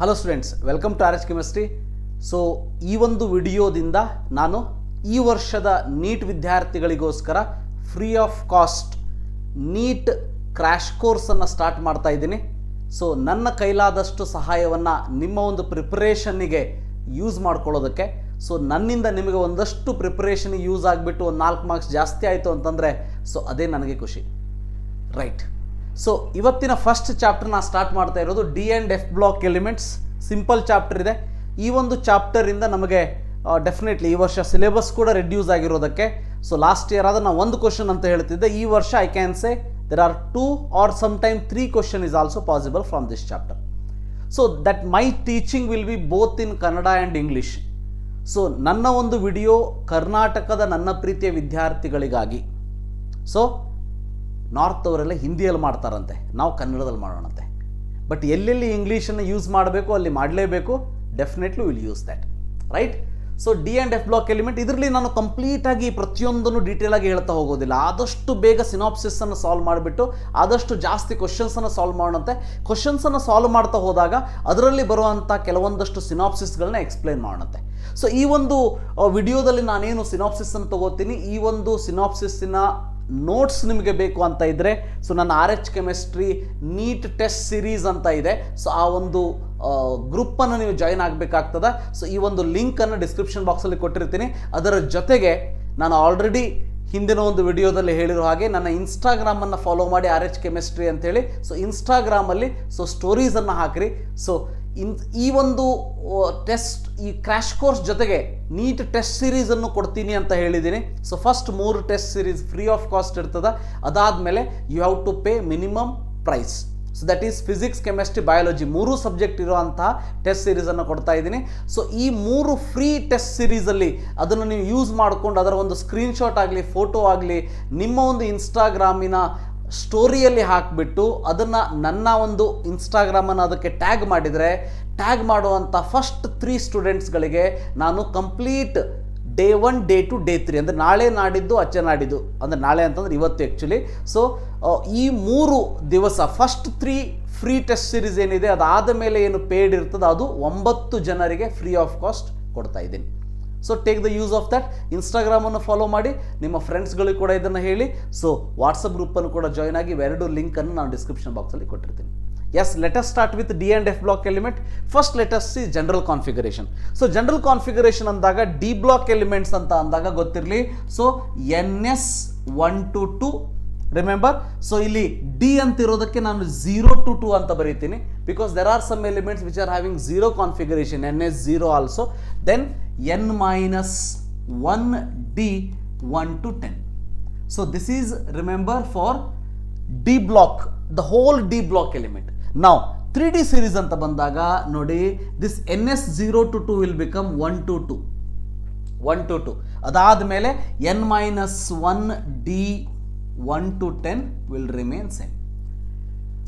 Hello students, welcome to R H chemistry. So ಈ ಒಂದು ವಿಡಿಯೋದಿಂದ ನಾನು ಈ ವರ್ಷದ ನೀಟ್ ವಿದ್ಯಾರ್ಥಿಗಳಿಗೋಸ್ಕರ free of cost NEET crash ಕೋರ್ಸನ್ನು ಸ್ಟಾರ್ಟ್ ಮಾಡ್ತಾ ಇದ್ದೀನಿ. ಸೊ ನನ್ನ ಕೈಲಾದಷ್ಟು ಸಹಾಯವನ್ನು ನಿಮ್ಮ ಒಂದು ಪ್ರಿಪರೇಷನ್ನಿಗೆ ಯೂಸ್ ಮಾಡ್ಕೊಳ್ಳೋದಕ್ಕೆ. ಸೊ ನನ್ನಿಂದ ನಿಮಗೆ ಒಂದಷ್ಟು ಪ್ರಿಪರೇಷನ್ಗೆ ಯೂಸ್ ಆಗಿಬಿಟ್ಟು ಒಂದು 4 ಮಾರ್ಕ್ಸ್ ಜಾಸ್ತಿ ಆಯಿತು ಅಂತಂದರೆ ಸೊ ಅದೇ ನನಗೆ ಖುಷಿ, ರೈಟ್? ಸೊ ಇವತ್ತಿನ ಫಸ್ಟ್ ಚಾಪ್ಟರ್ ನಾನು ಸ್ಟಾರ್ಟ್ ಮಾಡ್ತಾ ಇರೋದು D and F block elements. Simple chapter ಇದೆ. ಈ ಒಂದು ಚಾಪ್ಟರಿಂದ ನಮಗೆ ಡೆಫಿನೆಟ್ಲಿ ಈ ವರ್ಷ ಸಿಲೆಬಸ್ ಕೂಡ ರೆಡ್ಯೂಸ್ ಆಗಿರೋದಕ್ಕೆ. ಸೊ ಲಾಸ್ಟ್ ಇಯರ್ ಆದ ನಾವು ಒಂದು ಕ್ವಶನ್ ಅಂತ ಹೇಳ್ತಿದ್ದೆ. ಈ ವರ್ಷ I can say there are 2 or sometime 3 question is also possible from this chapter. So that my teaching will be both in Kannada and English. So ನನ್ನ ಒಂದು video ಕರ್ನಾಟಕದ ನನ್ನ ಪ್ರೀತಿಯ ವಿದ್ಯಾರ್ಥಿಗಳಿಗಾಗಿ. ಸೊ ನಾರ್ತ್ ಅವರೆಲ್ಲ ಹಿಂದಿಯಲ್ಲಿ ಮಾಡ್ತಾರಂತೆ, ನಾವು ಕನ್ನಡದಲ್ಲಿ ಮಾಡೋಣಂತೆ. ಬಟ್ ಎಲ್ಲೆಲ್ಲಿ ಇಂಗ್ಲೀಷನ್ನು ಯೂಸ್ ಮಾಡಬೇಕು ಅಲ್ಲಿ ಮಾಡಲೇಬೇಕು. Definitely will use that, right? So D and F block element, ಇದರಲ್ಲಿ ನಾನು ಕಂಪ್ಲೀಟಾಗಿ ಪ್ರತಿಯೊಂದನ್ನು ಡೀಟೇಲಾಗಿ ಹೇಳ್ತಾ ಹೋಗೋದಿಲ್ಲ. ಆದಷ್ಟು ಬೇಗ ಸಿನಾಪ್ಸಿಸನ್ನು ಸಾಲ್ವ್ ಮಾಡಿಬಿಟ್ಟು ಆದಷ್ಟು ಜಾಸ್ತಿ ಕ್ವಶನ್ಸನ್ನು ಸಾಲ್ವ್ ಮಾಡೋಣಂತೆ. ಕ್ವಶನ್ಸನ್ನು ಸಾಲ್ವ್ ಮಾಡ್ತಾ ಹೋದಾಗ ಅದರಲ್ಲಿ ಬರುವಂಥ ಕೆಲವೊಂದಷ್ಟು ಸಿನಾಪ್ಸಿಸ್ಗಳನ್ನ ಎಕ್ಸ್ಪ್ಲೈನ್ ಮಾಡೋಣಂತೆ. ಸೊ ಈ ಒಂದು ವಿಡಿಯೋದಲ್ಲಿ ನಾನೇನು ಸಿನಾಪ್ಸಿಸನ್ನು ತಗೋತೀನಿ, ಈ ಒಂದು ಸಿನಾಪ್ಸಿಸ್ಸಿನ ನೋಟ್ಸ್ ನಿಮಗೆ ಬೇಕು ಅಂತ ಇದ್ದರೆ ಸೊ ನನ್ನ R H chemistry NEET test series ಅಂತ ಇದೆ. ಸೊ ಆ ಒಂದು ಗ್ರೂಪನ್ನು ನೀವು ಜಾಯಿನ್ ಆಗಬೇಕಾಗ್ತದೆ. ಸೊ ಈ ಒಂದು ಲಿಂಕನ್ನು ಡಿಸ್ಕ್ರಿಪ್ಷನ್ ಬಾಕ್ಸಲ್ಲಿ ಕೊಟ್ಟಿರ್ತೀನಿ. ಅದರ ಜೊತೆಗೆ ನಾನು ಆಲ್ರೆಡಿ ಹಿಂದಿನ ಒಂದು ವಿಡಿಯೋದಲ್ಲಿ ಹೇಳಿರೋ ಹಾಗೆ ನನ್ನ ಇನ್ಸ್ಟಾಗ್ರಾಮನ್ನು ಫಾಲೋ ಮಾಡಿ ಆರ್ ಎಚ್ ಕೆಮಿಸ್ಟ್ರಿ ಅಂತೇಳಿ. ಸೊ ಇನ್ಸ್ಟಾಗ್ರಾಮಲ್ಲಿ ಸೊ ಸ್ಟೋರೀಸನ್ನು ಹಾಕಿರಿ. ಸೊ ಈ ಒಂದು ಟೆಸ್ಟ್, ಈ ಕ್ರ್ಯಾಶ್ ಕೋರ್ಸ್ ಜೊತೆಗೆ ನೀಟ್ ಟೆಸ್ಟ್ ಸೀರೀಸನ್ನು ಕೊಡ್ತೀನಿ ಅಂತ ಹೇಳಿದ್ದೀನಿ. So first 3 test series free of cost ಇರ್ತದೆ. ಅದಾದಮೇಲೆ you have to pay minimum price. So that is physics, chemistry, biology 3 subject ಇರುವಂತಹ ಟೆಸ್ಟ್ ಸೀರೀಸನ್ನು ಕೊಡ್ತಾ ಇದ್ದೀನಿ. ಸೊ ಈ 3 ಫ್ರೀ ಟೆಸ್ಟ್ ಸೀರೀಸಲ್ಲಿ ಅದನ್ನು ನೀವು ಯೂಸ್ ಮಾಡಿಕೊಂಡು ಅದರ ಒಂದು ಸ್ಕ್ರೀನ್ಶಾಟ್ ಆಗಲಿ ಫೋಟೋ ಆಗಲಿ ನಿಮ್ಮ ಒಂದು ಇನ್ಸ್ಟಾಗ್ರಾಮಿನ ಸ್ಟೋರಿಯಲ್ಲಿ ಹಾಕಿಬಿಟ್ಟು ಅದನ್ನು ನನ್ನ ಒಂದು ಇನ್ಸ್ಟಾಗ್ರಾಮನ್ನು ಅದಕ್ಕೆ ಟ್ಯಾಗ್ ಮಾಡಿದರೆ, ಟ್ಯಾಗ್ ಮಾಡುವಂಥ ಫಸ್ಟ್ 3 ಸ್ಟೂಡೆಂಟ್ಸ್ಗಳಿಗೆ ನಾನು ಕಂಪ್ಲೀಟ್ ಡೇ 1, ಡೇ 2, ಡೇ 3 ಅಂದರೆ ನಾಳೆ ನಾಡಿದ್ದು ಅಚ್ಚೆ ನಾಡಿದ್ದು, ಅಂದರೆ ನಾಳೆ ಅಂತಂದ್ರೆ ಇವತ್ತು ಆ್ಯಕ್ಚುಲಿ. ಸೊ ಈ 3 ದಿವಸ ಫಸ್ಟ್ 3 ಫ್ರೀ ಟೆಸ್ಟ್ ಸೀರೀಸ್ ಏನಿದೆ ಅದಾದ ಮೇಲೆ ಏನು ಪೇಯ್ಡ್ ಇರ್ತದೆ ಅದು 9 ಜನರಿಗೆ ಫ್ರೀ ಆಫ್ ಕಾಸ್ಟ್ ಕೊಡ್ತಾ ಇದ್ದೀನಿ. So take the use of that. ಇನ್ಸ್ಟಾಗ್ರಾಮನ್ನು ಫಾಲೋ ಮಾಡಿ, ನಿಮ್ಮ ಫ್ರೆಂಡ್ಸ್ಗಳಿಗೆ ಕೂಡ ಇದನ್ನು ಹೇಳಿ. ಸೊ ವಾಟ್ಸಪ್ ಗ್ರೂಪನ್ನು ಕೂಡ ಜಾಯ್ನ್ ಆಗಿ. ಇವೆರಡು ಲಿಂಕನ್ನು ನಾನು ಡಿಸ್ಕ್ರಿಪ್ಷನ್ ಬಾಕ್ಸಲ್ಲಿ ಕೊಟ್ಟಿರ್ತೀನಿ. Yes, let us start with D and F block element. First let us see general configuration. So general configuration ಅಂದಾಗ ಡಿ ಬ್ಲಾಕ್ ಎಲಿಮೆಂಟ್ಸ್ ಅಂತ ಅಂದಾಗ ಗೊತ್ತಿರಲಿ. So NS 1 to 2 remember. So ಇಲ್ಲಿ ಡಿ ಅಂತಿರೋದಕ್ಕೆ ನಾನು 0 to 2 ಅಂತ ಬರೀತೀನಿ. Because there are some elements which are having 0 configuration, NS 0 also. Then N-1 D 1 to 10. So this is, remember, for D block, the whole D block element. Now 3D series anta bandaga nodi, this NS 0 to 2 will become 1 to 2, 1 to 2. Adadmele N-1 D 1 to 10 will remain same.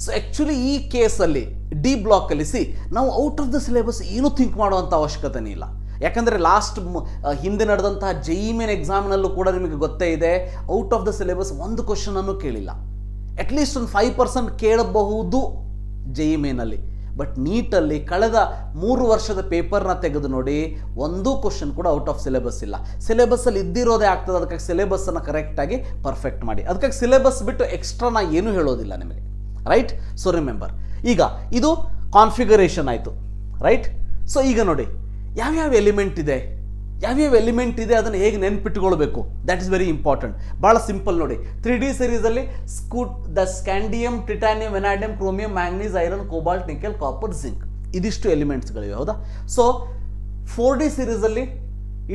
So actually ಈ ಕೇಸಲ್ಲಿ D ಬ್ಲಾಕಲ್ಲಿ ನಾವು out of the syllabus ಏನೂ think ಮಾಡುವಂಥ ಅವಶ್ಯಕತೆನೇ ಇಲ್ಲ. ಯಾಕಂದರೆ last ಹಿಂದೆ ನಡೆದಂತಹ JEE ಮೇನ್ ಎಕ್ಸಾಮ್ನಲ್ಲೂ ಕೂಡ ನಿಮಗೆ ಗೊತ್ತೇ ಇದೆ, ಔಟ್ ಆಫ್ ದ ಸಿಲೆಬಸ್ ಒಂದು ಕ್ವಶನನ್ನು ಕೇಳಿಲ್ಲ. ಅಟ್ಲೀಸ್ಟ್ ಒಂದು 5% ಕೇಳಬಹುದು JEE ಮೇನಲ್ಲಿ. ಬಟ್ ನೀಟಲ್ಲಿ ಕಳೆದ 3 ವರ್ಷದ ಪೇಪರ್ನ ತೆಗೆದು ನೋಡಿ, ಒಂದೂ ಕ್ವಶನ್ ಕೂಡ ಔಟ್ ಆಫ್ ಸಿಲೆಬಸ್ ಇಲ್ಲ. ಸಿಲೆಬಸ್ಸಲ್ಲಿ ಇದ್ದಿರೋದೇ ಆಗ್ತದೆ. ಅದಕ್ಕಾಗಿ ಸಿಲೆಬಸ್ಸನ್ನು ಕರೆಕ್ಟಾಗಿ ಪರ್ಫೆಕ್ಟ್ ಮಾಡಿ. ಅದಕ್ಕಾಗಿ ಸಿಲೆಬಸ್ ಬಿಟ್ಟು ಎಕ್ಸ್ಟ್ರಾ ನಾ ಏನೂ ಹೇಳೋದಿಲ್ಲ ನಿಮಗೆ, ರೈಟ್? ಸೊ ರಿಮೆಂಬರ್, ಈಗ ಇದು ಕಾನ್ಫಿಗರೇಷನ್ ಆಯಿತು, ರೈಟ್? ಸೊ ಈಗ ನೋಡಿ ಯಾವ್ಯಾವ ಎಲಿಮೆಂಟ್ ಇದೆ ಅದನ್ನು ಹೇಗೆ ನೆನ್ಪಿಟ್ಕೊಳ್ಬೇಕು, ದ್ಯಾಟ್ ಇಸ್ ವೆರಿ ಇಂಪಾರ್ಟೆಂಟ್. ಭಾಳ ಸಿಂಪಲ್ ನೋಡಿ. 3D ಸೀರೀಸಲ್ಲಿ the scandium, titanium, vanadium, chromium, manganese, iron, cobalt, nickel, copper, zinc, ಇದಿಷ್ಟು ಎಲಿಮೆಂಟ್ಸ್ಗಳಿವೆ, ಹೌದಾ? ಸೊ 4D ಸೀರೀಸಲ್ಲಿ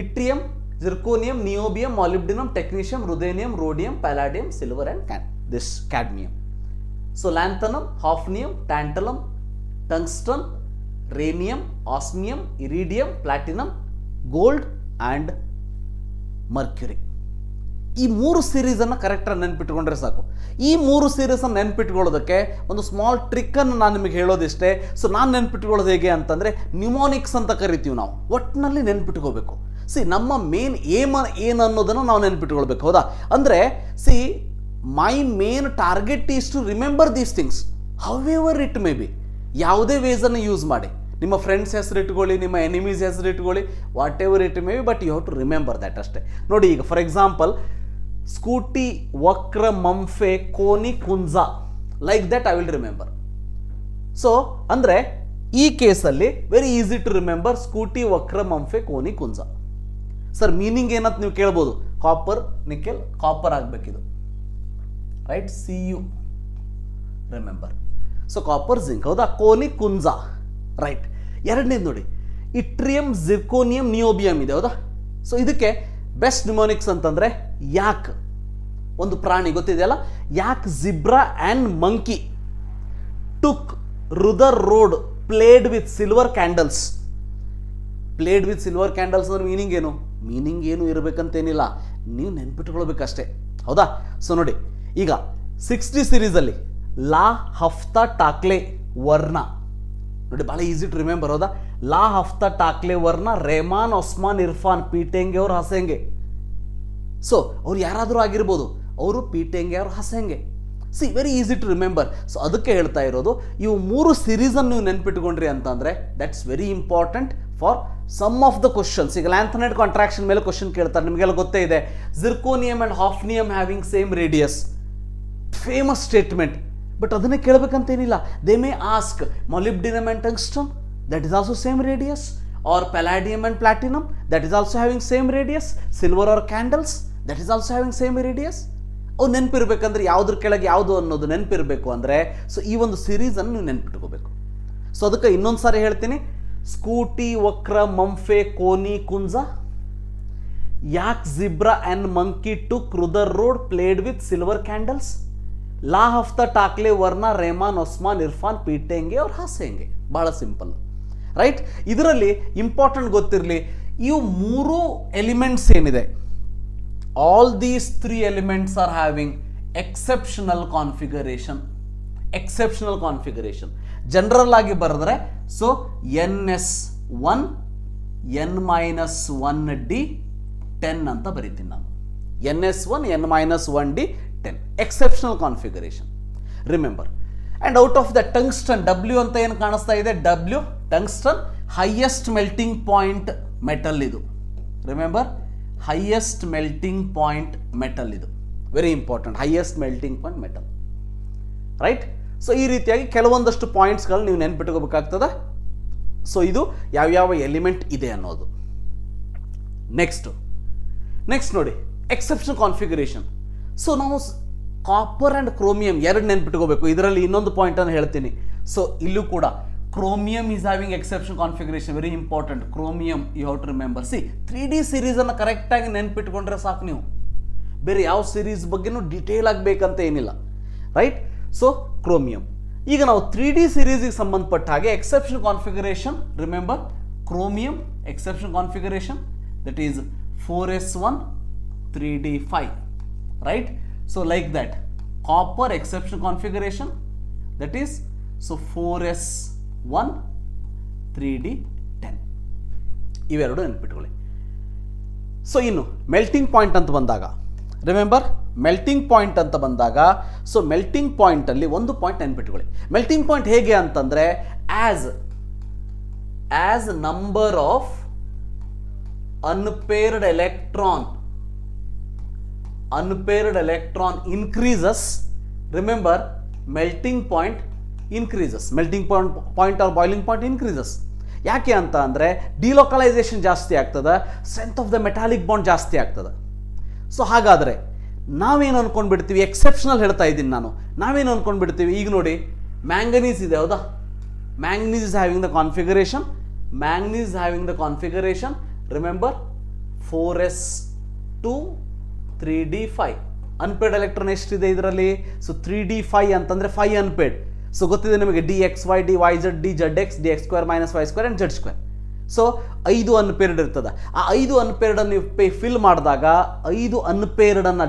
yttrium, zirconium, niobium, molybdenum, technetium, ruthenium, rhodium, palladium, silver and this cadmium. So lanthanum, hafnium, tantalum, tungsten, rhenium, osmium, iridium, platinum, gold and mercury. ಈ 3 ಸೀರೀಸನ್ನು ಕರೆಕ್ಟಾಗಿ ನೆನ್ಪಿಟ್ಕೊಂಡ್ರೆ ಸಾಕು. ಈ 3 ಸೀರೀಸನ್ನು ನೆನ್ಪಿಟ್ಕೊಳ್ಳೋದಕ್ಕೆ ಒಂದು small ಟ್ರಿಕ್ಕನ್ನು ನಾನು ನಿಮಗೆ ಹೇಳೋದಿಷ್ಟೇ. ಸೊ ನಾನು ನೆನ್ಪಿಟ್ಕೊಳ್ಳೋದು ಹೇಗೆ ಅಂತಂದರೆ ನ್ಯೂಮೋನಿಕ್ಸ್ ಅಂತ ಕರಿತೀವಿ ನಾವು. ಒಟ್ಟಿನಲ್ಲಿ ನೆನ್ಪಿಟ್ಕೋಬೇಕು. ನಮ್ಮ ಮೇನ್ ಏಮ್ ಏನು ಅನ್ನೋದನ್ನು ನಾವು ನೆನ್ಪಿಟ್ಕೊಳ್ಬೇಕು, ಹೌದಾ? ಅಂದರೆ my main target is to remember these things however it may be. ಯಾವುದೇ ವೇಸನ್ನು ಯೂಸ್ ಮಾಡಿ ನಿಮ್ಮ ಫ್ರೆಂಡ್ಸ್ ಹೆಸರು ಇಟ್ಕೊಳ್ಳಿ, ನಿಮ್ಮ ಎನಿಮೀಸ್ ಹೆಸರು ಇಟ್ಕೊಳ್ಳಿ, whatever it may be, but you have to remember that ಅಷ್ಟೇ. ನೋಡಿ ಈಗ ಫಾರ್ ಎಕ್ಸಾಂಪಲ್ ಸ್ಕೂಟಿ ವಕ್ರ ಮಂಫೆ ಕೋನಿ ಕುಂಜ, like that I will remember. So ಅಂದರೆ ಈ ಕೇಸಲ್ಲಿ very easy to remember scooty ವಕ್ರ ಮಂಫೆ ಕೋನಿ ಕುಂಜ. ಸರ್ ಮೀನಿಂಗ್ ಏನಂತ ನೀವು ಕೇಳ್ಬೋದು, ಕಾಪರ್ ನಿಕೆಲ್ ಕಾಪರ್ ಆಗಬೇಕಿದು, right, see you remember. So copper zinc, ಹೌದಾ, ಕೋನಿ ಕುಂಜ, ರೈಟ್. ಎರಡನೇದು ನೋಡಿ ಇಟ್ರಿಯಂ ಜಿರ್ಕೋನಿಯಂ ನಿಯೋಬಿಯಂ ಇದೆ, ಹೌದಾ. ಸೊ ಇದಕ್ಕೆ ಬೆಸ್ಟ್ ನ್ಯೂಮೋನಿಕ್ಸ್ ಅಂತಂದರೆ ಯಾಕ್, ಒಂದು ಪ್ರಾಣಿ ಗೊತ್ತಿದೆಯಲ್ಲ, yak zebra and monkey took rather road played with silver candles. Played with silver candles ಅಂದ್ರೆ ಮೀನಿಂಗ್ ಏನು? ಮೀನಿಂಗ್ ಏನು ಇರಬೇಕಂತೇನಿಲ್ಲ, ನೀವು ನೆನ್ಪಿಟ್ಕೊಳ್ಬೇಕಷ್ಟೇ, ಹೌದಾ. ಸೊ ನೋಡಿ ಈಗ 60 ಸೀರೀಸಲ್ಲಿ ಲಾ ಹಫ್ತಾ ಟಾಕ್ಲೆ ವರ್ಣ ನೋಡಿ, ಭಾಳ ಈಸಿ ಟು ರಿಮೆಂಬರ್, ಹೌದಾ. ಲಾ ಹಫ್ತಾ ಟಾಕ್ಲೆ ವರ್ಣ ರೆಹಮಾನ್ ಒಸ್ಮಾನ್ ಇರ್ಫಾನ್ ಪೀಟೆಂಗೆ ಅವ್ರು ಹಸೆಂಗೆ. ಸೊ ಅವ್ರು ಯಾರಾದರೂ ಆಗಿರ್ಬೋದು, ಅವರು ಪೀಟೆಂಗೆ ಅವ್ರು ಹಸೆಂಗೆ. See very easy to remember. So ಅದಕ್ಕೆ ಹೇಳ್ತಾ ಇರೋದು, ಇವು 3 ಸೀರೀಸನ್ನು ನೀವು ನೆನ್ಪಿಟ್ಕೊಂಡ್ರಿ ಅಂತಂದರೆ that's very important for some of the questions. ಈಗ ಲ್ಯಾಂಥನೈಡ್ ಕಾಂಟ್ರಾಕ್ಷನ್ ಮೇಲೆ ಕ್ವಶನ್ ಕೇಳ್ತಾರೆ, ನಿಮಗೆಲ್ಲ ಗೊತ್ತೇ ಇದೆ. Zirconium and hafnium having same radius, famous statement. But ಅದನ್ನೇ ಕೇಳಬೇಕಂತೇನಿಲ್ಲ. They may ask molybdenum and tungsten, that is also same radius, or palladium and platinum, that is also having same radius, silver or candles, that is also having same radius. ಅವು ನೆನಪಿರ್ಬೇಕಂದ್ರೆ ಯಾವುದ್ರ ಕೆಳಗೆ ಯಾವುದು ಅನ್ನೋದು ನೆನಪಿರಬೇಕು ಅಂದರೆ, so ಈ ಒಂದು ಸೀರೀಸನ್ನು ನೀವು ನೆನ್ಪಿಟ್ಕೋಬೇಕು. ಸೊ ಅದಕ್ಕೆ ಇನ್ನೊಂದು ಸಾರಿ ಹೇಳ್ತೀನಿ, ಸ್ಕೂಟಿ ವಕ್ರ ಮಂಫೆ ಕೋನಿ ಕುಂಜ, yak zebra and monkey took rather road played with silver candles, ಲಾ ಹಫ್ತಾ ಟಾಕ್ಲೆ ವರ್ಣ ರೆಹಮಾನ್ ಒಸ್ಮಾನ್ ಇರ್ಫಾನ್ ಪೀಟೆಂಗೆ ಅವ್ರು ಹಸೆಂಗೆ. ಬಹಳ ಸಿಂಪಲ್, ರೈಟ್. ಇದರಲ್ಲಿ ಇಂಪಾರ್ಟೆಂಟ್ ಗೊತ್ತಿರಲಿ, ಇವು 3 ಎಲಿಮೆಂಟ್ಸ್ ಏನಿದೆ, all these 3 elements are having exceptional configuration. exceptional configuration general ಆಗಿ ಬರೆದ್ರೆ, ಸೊ NS1 N-1D 10 ಅಂತ ಬರೀತೀನಿ ನಾನು. NS1 N-1D 10 exceptional configuration, remember. And out of the tungsten, W ಅಂತ ಏನು ಕಾಣಿಸ್ತಾ ಇದೆ, W tungsten highest melting point metal ಇದು, remember. Highest melting point metal ಇದು, very important, highest melting point metal, right. So ಈ ರೀತಿಯಾಗಿ ಕೆಲವೊಂದಷ್ಟು ಪಾಯಿಂಟ್ಸ್ಗಳು ನೀವು ನೆನ್ಪಿಟ್ಕೋಬೇಕಾಗ್ತದೆ. ಸೊ ಇದು ಯಾವ್ಯಾವ ಎಲಿಮೆಂಟ್ ಇದೆ ಅನ್ನೋದು. ನೆಕ್ಸ್ಟ್ ನೋಡಿ ಎಕ್ಸೆಪ್ಷನ್ ಕಾನ್ಫಿಗರೇಷನ್. ಸೊ ನಾವು ಕಾಪರ್ ಆ್ಯಂಡ್ ಕ್ರೋಮಿಯಂ ಎರಡು ನೆನ್ಪಿಟ್ಕೋಬೇಕು. ಇದರಲ್ಲಿ ಇನ್ನೊಂದು ಪಾಯಿಂಟನ್ನು ಹೇಳ್ತೀನಿ. ಸೊ ಇಲ್ಲೂ ಕೂಡ Chromium is having exception configuration, very important. Chromium you have to remember. See, 3D series ಅನ್ನು ಕರೆಕ್ಟಾಗಿ ನೆನ್ಪಿಟ್ಕೊಂಡ್ರೆ ಸಾಕು ನೀವು. ಬೇರೆ ಯಾವ ಸೀರೀಸ್ ಬಗ್ಗೆನೂ ಡೀಟೇಲ್ ಆಗಬೇಕಂತ ಏನಿಲ್ಲ, ರೈಟ್. So chromium. ಈಗ ನಾವು 3D ಸೀರೀಸ್ಗೆ ಸಂಬಂಧಪಟ್ಟ ಹಾಗೆ exception configuration, remember chromium exception configuration that is 4s1 3d5, right. So like that copper exception configuration that is so 4s1 3d10 ಇವೆರಡು ನೆನ್ಪಿಟ್ಕೊಳ್ಳಿ. ಸೊ ಇನ್ನು ಮೆಲ್ಟಿಂಗ್ ಪಾಯಿಂಟ್ ಅಂತ ಬಂದಾಗ, ರಿಮೆಂಬರ್ ಮೆಲ್ಟಿಂಗ್ ಪಾಯಿಂಟ್ ಅಂತ ಬಂದಾಗ, ಸೊ ಮೆಲ್ಟಿಂಗ್ ಪಾಯಿಂಟಲ್ಲಿ ಒಂದು ಪಾಯಿಂಟ್ ನೆನ್ಪಿಟ್ಕೊಳ್ಳಿ. Melting point ಹೇಗೆ ಅಂತಂದರೆ, as number of unpaired electron increases, remember melting point increases, melting point or boiling point increases. ಯಾಕೆ ಅಂತ ಅಂದರೆ ಡಿಲೋಕಲೈಸೇಷನ್ ಜಾಸ್ತಿ ಆಗ್ತದೆ, strength of the metallic bond ಜಾಸ್ತಿ ಆಗ್ತದೆ. ಸೊ ಹಾಗಾದರೆ ನಾವೇನು ಅಂದ್ಕೊಂಡ್ಬಿಡ್ತೀವಿ, ಎಕ್ಸೆಪ್ಷನಲ್ ಹೇಳ್ತಾ ಇದ್ದೀನಿ ನಾನು, ನಾವೇನು ಅಂದ್ಕೊಂಡ್ಬಿಡ್ತೀವಿ, ಈಗ ನೋಡಿ ಮ್ಯಾಂಗನೀಸ್ ಇದೆ, ಹೌದಾ, manganese is having the configuration, remember 4s2 3d5. Unpaid electron ಎಷ್ಟಿದೆ ಇದರಲ್ಲಿ, ಸೊ 3d5 ಅಂತಂದರೆ 5 ಅನ್ಪೇಡ್. ಸೊ ಗೊತ್ತಿದೆ ನಿಮಗೆ dxy dyz dzx dx2 -y2 and z2. So 5 unpaired ಇರ್ತದೆ. ಆ 5 ಅನ್ಪೇರ್ಡನ್ನು ನೀವು ಫಿಲ್ ಮಾಡಿದಾಗ 5 ಅನ್ಪೇರ್ಡನ್ನು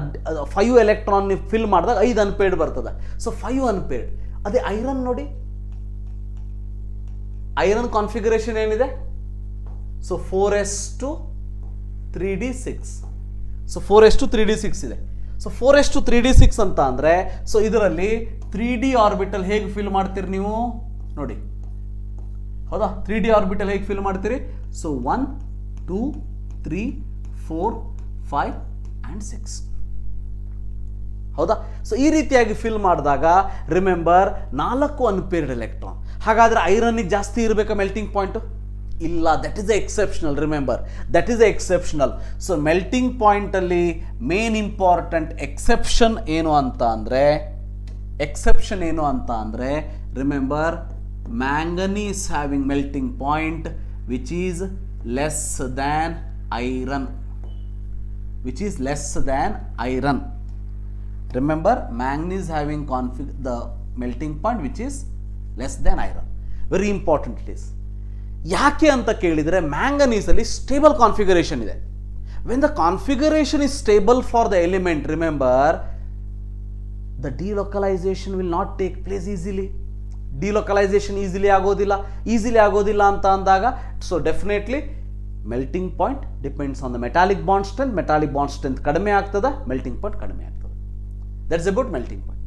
5 ಎಲೆಕ್ಟ್ರಾನ್ ನೀವು ಫಿಲ್ ಮಾಡಿದಾಗ 5 ಅನ್ಪೇರ್ಡ್ ಬರ್ತದೆ. So 5 unpaired. ಅದೇ ಐರನ್ ನೋಡಿ, ಐರನ್ ಕಾನ್ಫಿಗರೇಷನ್ ಏನಿದೆ, so 4s2 3d6. So 4s2 3d6 ಇದೆ. ಸೊ 4s2 3d6 ಅಂತ ಅಂದರೆ, ಸೊ ಇದರಲ್ಲಿ 3d ಆರ್ಬಿಟಲ್ ಹೇಗೆ ಫಿಲ್ ಮಾಡ್ತೀರಿ ನೀವು ನೋಡಿ, ಹೌದಾ? 3D ಆರ್ಬಿಟಲ್ ಹೇಗೆ ಫಿಲ್ ಮಾಡ್ತೀರಿ? So 1 2 3 4 5 and 6. ಹೌದಾ? ಸೊ ಈ ರೀತಿಯಾಗಿ ಫಿಲ್ ಮಾಡಿದಾಗ ರಿಮೆಂಬರ್ 4 ಅನ್ಪೇರ್ಡ್ ಎಲೆಕ್ಟ್ರಾನ್. ಹಾಗಾದ್ರೆ ಐರನ್ನಿಗೆ ಜಾಸ್ತಿ ಇರಬೇಕಾ ಮೆಲ್ಟಿಂಗ್ ಪಾಯಿಂಟ್? ಇಲ್ಲ, that is a exceptional. Remember, that is a exceptional. So melting ಪಾಯಿಂಟಲ್ಲಿ ಮೇನ್ ಇಂಪಾರ್ಟೆಂಟ್ ಎಕ್ಸೆಪ್ಷನ್ ಏನು ಅಂತ ಅಂದರೆ remember, manganese having melting point which is less than iron. Remember, manganese having the melting point which is less than iron. Very important it is. ಯಾಕೆ ಅಂತ ಕೇಳಿದರೆ manganese ಅಲ್ಲಿ stable configuration ಇದೆ. When the configuration is stable for the element, remember, the delocalization will not take place easily. Delocalization easily ಆಗೋದಿಲ್ಲ ಅಂತ ಅಂದಾಗ, so definitely melting point depends on the metallic bond strength. Metallic bond strength ಕಡಿಮೆ ಆಗ್ತದೆ, melting point ಕಡಿಮೆ ಆಗ್ತದೆ. That's about melting point.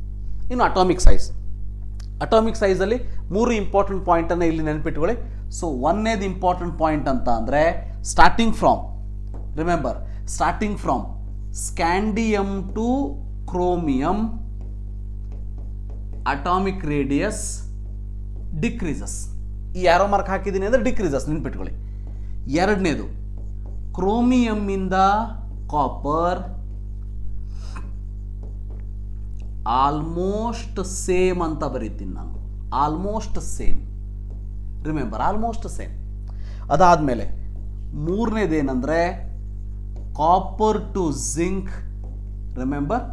ಇನ್ನು atomic size ಅಲ್ಲಿ 3 important point ಅನ್ನು ಇಲ್ಲಿ ನೆನಪಿಟ್ಕೊಳ್ಳಿ. ಸೊ ಒಂದನೇದು ಇಂಪಾರ್ಟೆಂಟ್ ಪಾಯಿಂಟ್ ಅಂತ ಅಂದ್ರೆ starting from scandium to chromium atomic radius decreases. ಈ ಆರೋ ಮಾರ್ಕ್ ಹಾಕಿದ್ದೀನಿ ಅಂದ್ರೆ ಡಿಕ್ರೀಸಸ್ ನೆನಪಿಟ್ಕೊಳ್ಳಿ. ಎರಡನೇದು ಕ್ರೋಮಿಯಂ ಇಂದ ಕಾಪರ್ ಆಲ್ಮೋಸ್ಟ್ ಸೇಮ್ ಅಂತ ಬರೀತೀನಿ ನಾನು. Almost same. Remember, almost same. ಅದಾದಮೇಲೆ ಮೂರನೇದೇನೆಂದರೆ copper to zinc. Remember,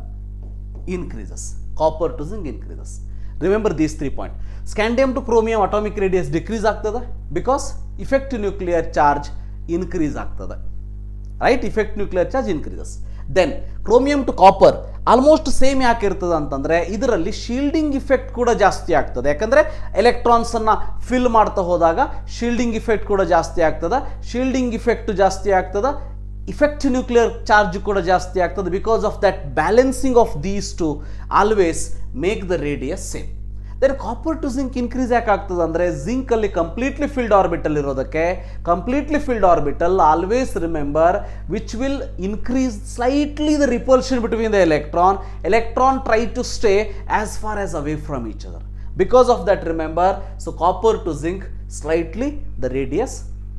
increases. Remember these 3 point. Scandium to chromium atomic radius decrease ಆಗ್ತದೆ because effective nuclear charge increase ಆಗ್ತದೆ. Right? Effect nuclear charge increases. Then chromium to copper almost same ಯಾಕೆ ಇರ್ತದೆ ಅಂತಂದರೆ ಇದರಲ್ಲಿ shielding effect ಕೂಡ ಜಾಸ್ತಿ ಆಗ್ತದೆ. ಯಾಕಂದರೆ ಎಲೆಕ್ಟ್ರಾನ್ಸನ್ನು ಫಿಲ್ ಮಾಡ್ತಾ ಹೋದಾಗ ಶೀಲ್ಡಿಂಗ್ ಇಫೆಕ್ಟ್ ಕೂಡ ಜಾಸ್ತಿ ಆಗ್ತದೆ. ಇಫೆಕ್ಟ್ ನ್ಯೂಕ್ಲಿಯರ್ ಚಾರ್ಜ್ ಕೂಡ ಜಾಸ್ತಿ ಆಗ್ತದೆ. Because of that balancing of these two always make the radius same. Then copper to zinc increase ಯಾಕೆ ಆಗ್ತದೆ ಅಂದರೆ ಜಿಂಕ್ ಅಲ್ಲಿ ಕಂಪ್ಲೀಟ್ಲಿ ಫಿಲ್ಡ್ ಆರ್ಬಿಟಲ್ ಇರೋದಕ್ಕೆ. Completely filled orbital always remember which will increase slightly the repulsion between the electron try to stay as far as away from each other. Because of that, remember, so copper to zinc slightly the radius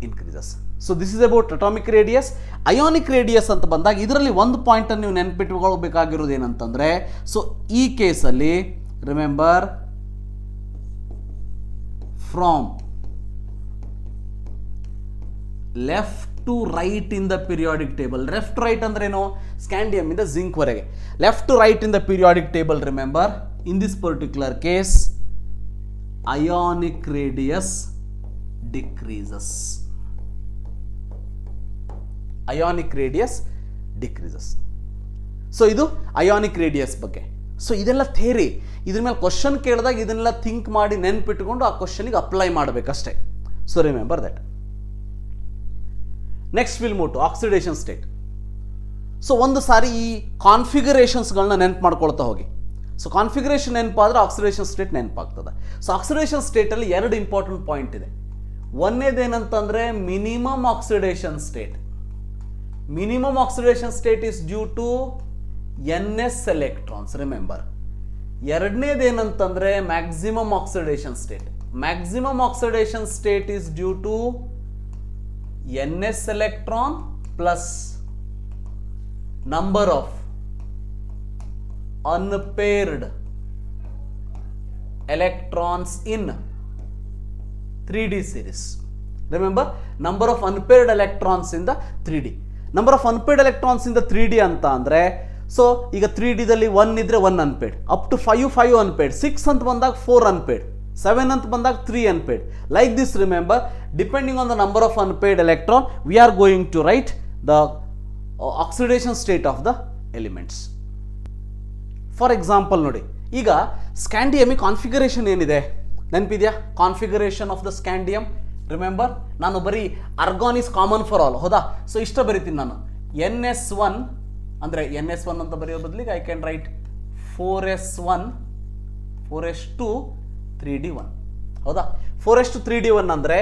increases. So this is about atomic radius. Ionic radius ಅಂತ ಬಂದಾಗ ಇದರಲ್ಲಿ ಒಂದು point ಅನ್ನು ನೀವು ನೆನಪಿಟ್ಟುಕೊಳ್ಳಬೇಕಾಗಿರೋದು ಏನಂತಂದ್ರೆ, so ಈ ಕೇಸಲ್ಲಿ remember from left to right in the periodic table. Left right ಅಂದ್ರೇನು? ಸ್ಕ್ಯಾಂಡಿಯಂ ಇಂದ ಜಿಂಕ್ ವರೆಗೆ. Left to right in the periodic table, remember, in this particular case ionic radius decreases. So ಇದು ionic radius ಬಗ್ಗೆ. So ಇದೆಲ್ಲ theory. ಇದ್ರ ಮೇಲೆ question ಕೇಳಿದಾಗ ಇದನ್ನೆಲ್ಲ ಥಿಂಕ್ ಮಾಡಿ ನೆನ್ಪಿಟ್ಕೊಂಡು ಆ ಕ್ವಶನಿಗೆ ಅಪ್ಲೈ ಮಾಡಬೇಕಷ್ಟೇ. So remember that. Next will move to oxidation state. So ಒಂದು ಸಾರಿ ಈ ಕಾನ್ಫಿಗರೇಷನ್ಸ್ಗಳನ್ನ ನೆನಪು ಮಾಡ್ಕೊಳ್ತಾ ಹೋಗಿ. ಸೊ ಕಾನ್ಫಿಗರೇಷನ್ ನೆನಪಾದ್ರೆ ಆಕ್ಸಿಡೇಷನ್ ಸ್ಟೇಟ್ ನೆನಪಾಗ್ತದೆ. ಸೊ ಆಕ್ಸಿಡೇಷನ್ ಸ್ಟೇಟಲ್ಲಿ 2 ಇಂಪಾರ್ಟೆಂಟ್ ಪಾಯಿಂಟ್ ಇದೆ. ಒಂದೇದೇನಂತಂದ್ರೆ minimum oxidation state. Minimum oxidation state is due to NS electrons, remember. ಎರಡನೇದೇನಂತಂದ್ರೆ maximum oxidation state. Maximum oxidation state is due to NS electron plus number of unpaired electrons in 3D series. Remember, number of unpaired electrons in the 3D. Number of unpaired electrons in the 3D ಅಂತ ಅಂದ್ರೆ, so ಈಗ 3D ದಲ್ಲಿ 1 ಇದ್ರೆ 1 unpaired, up to 5 unpaired, 6 ಅಂತ ಬಂದಾಗ 4 unpaired, 7 ಅಂತ ಬಂದಾಗ 3 unpaired. Like this remember, depending on the number of unpaired electron we are going to write the oxidation state of the elements. For example ನೋಡಿ, ಈಗ ಸ್ಕ್ಯಾಂಡಿಯಮಿ ಕಾನ್ಫಿಗರೇಷನ್ ಏನಿದೆ ನೆನಪಿದೆಯಾ? Configuration of the scandium remember, ನಾನು ಬರೀ argon is common for all, ಹೌದಾ? So ಇಷ್ಟ ಬರೀತೀನಿ ನಾನು. NS1 ಅಂದರೆ NS1 ಅಂತ ಬರೆಯೋ ಬದಲಿಗೆ I can write 4S1 4S2 3D1, ಹೌದಾ? 4s2 3d1 ಅಂದರೆ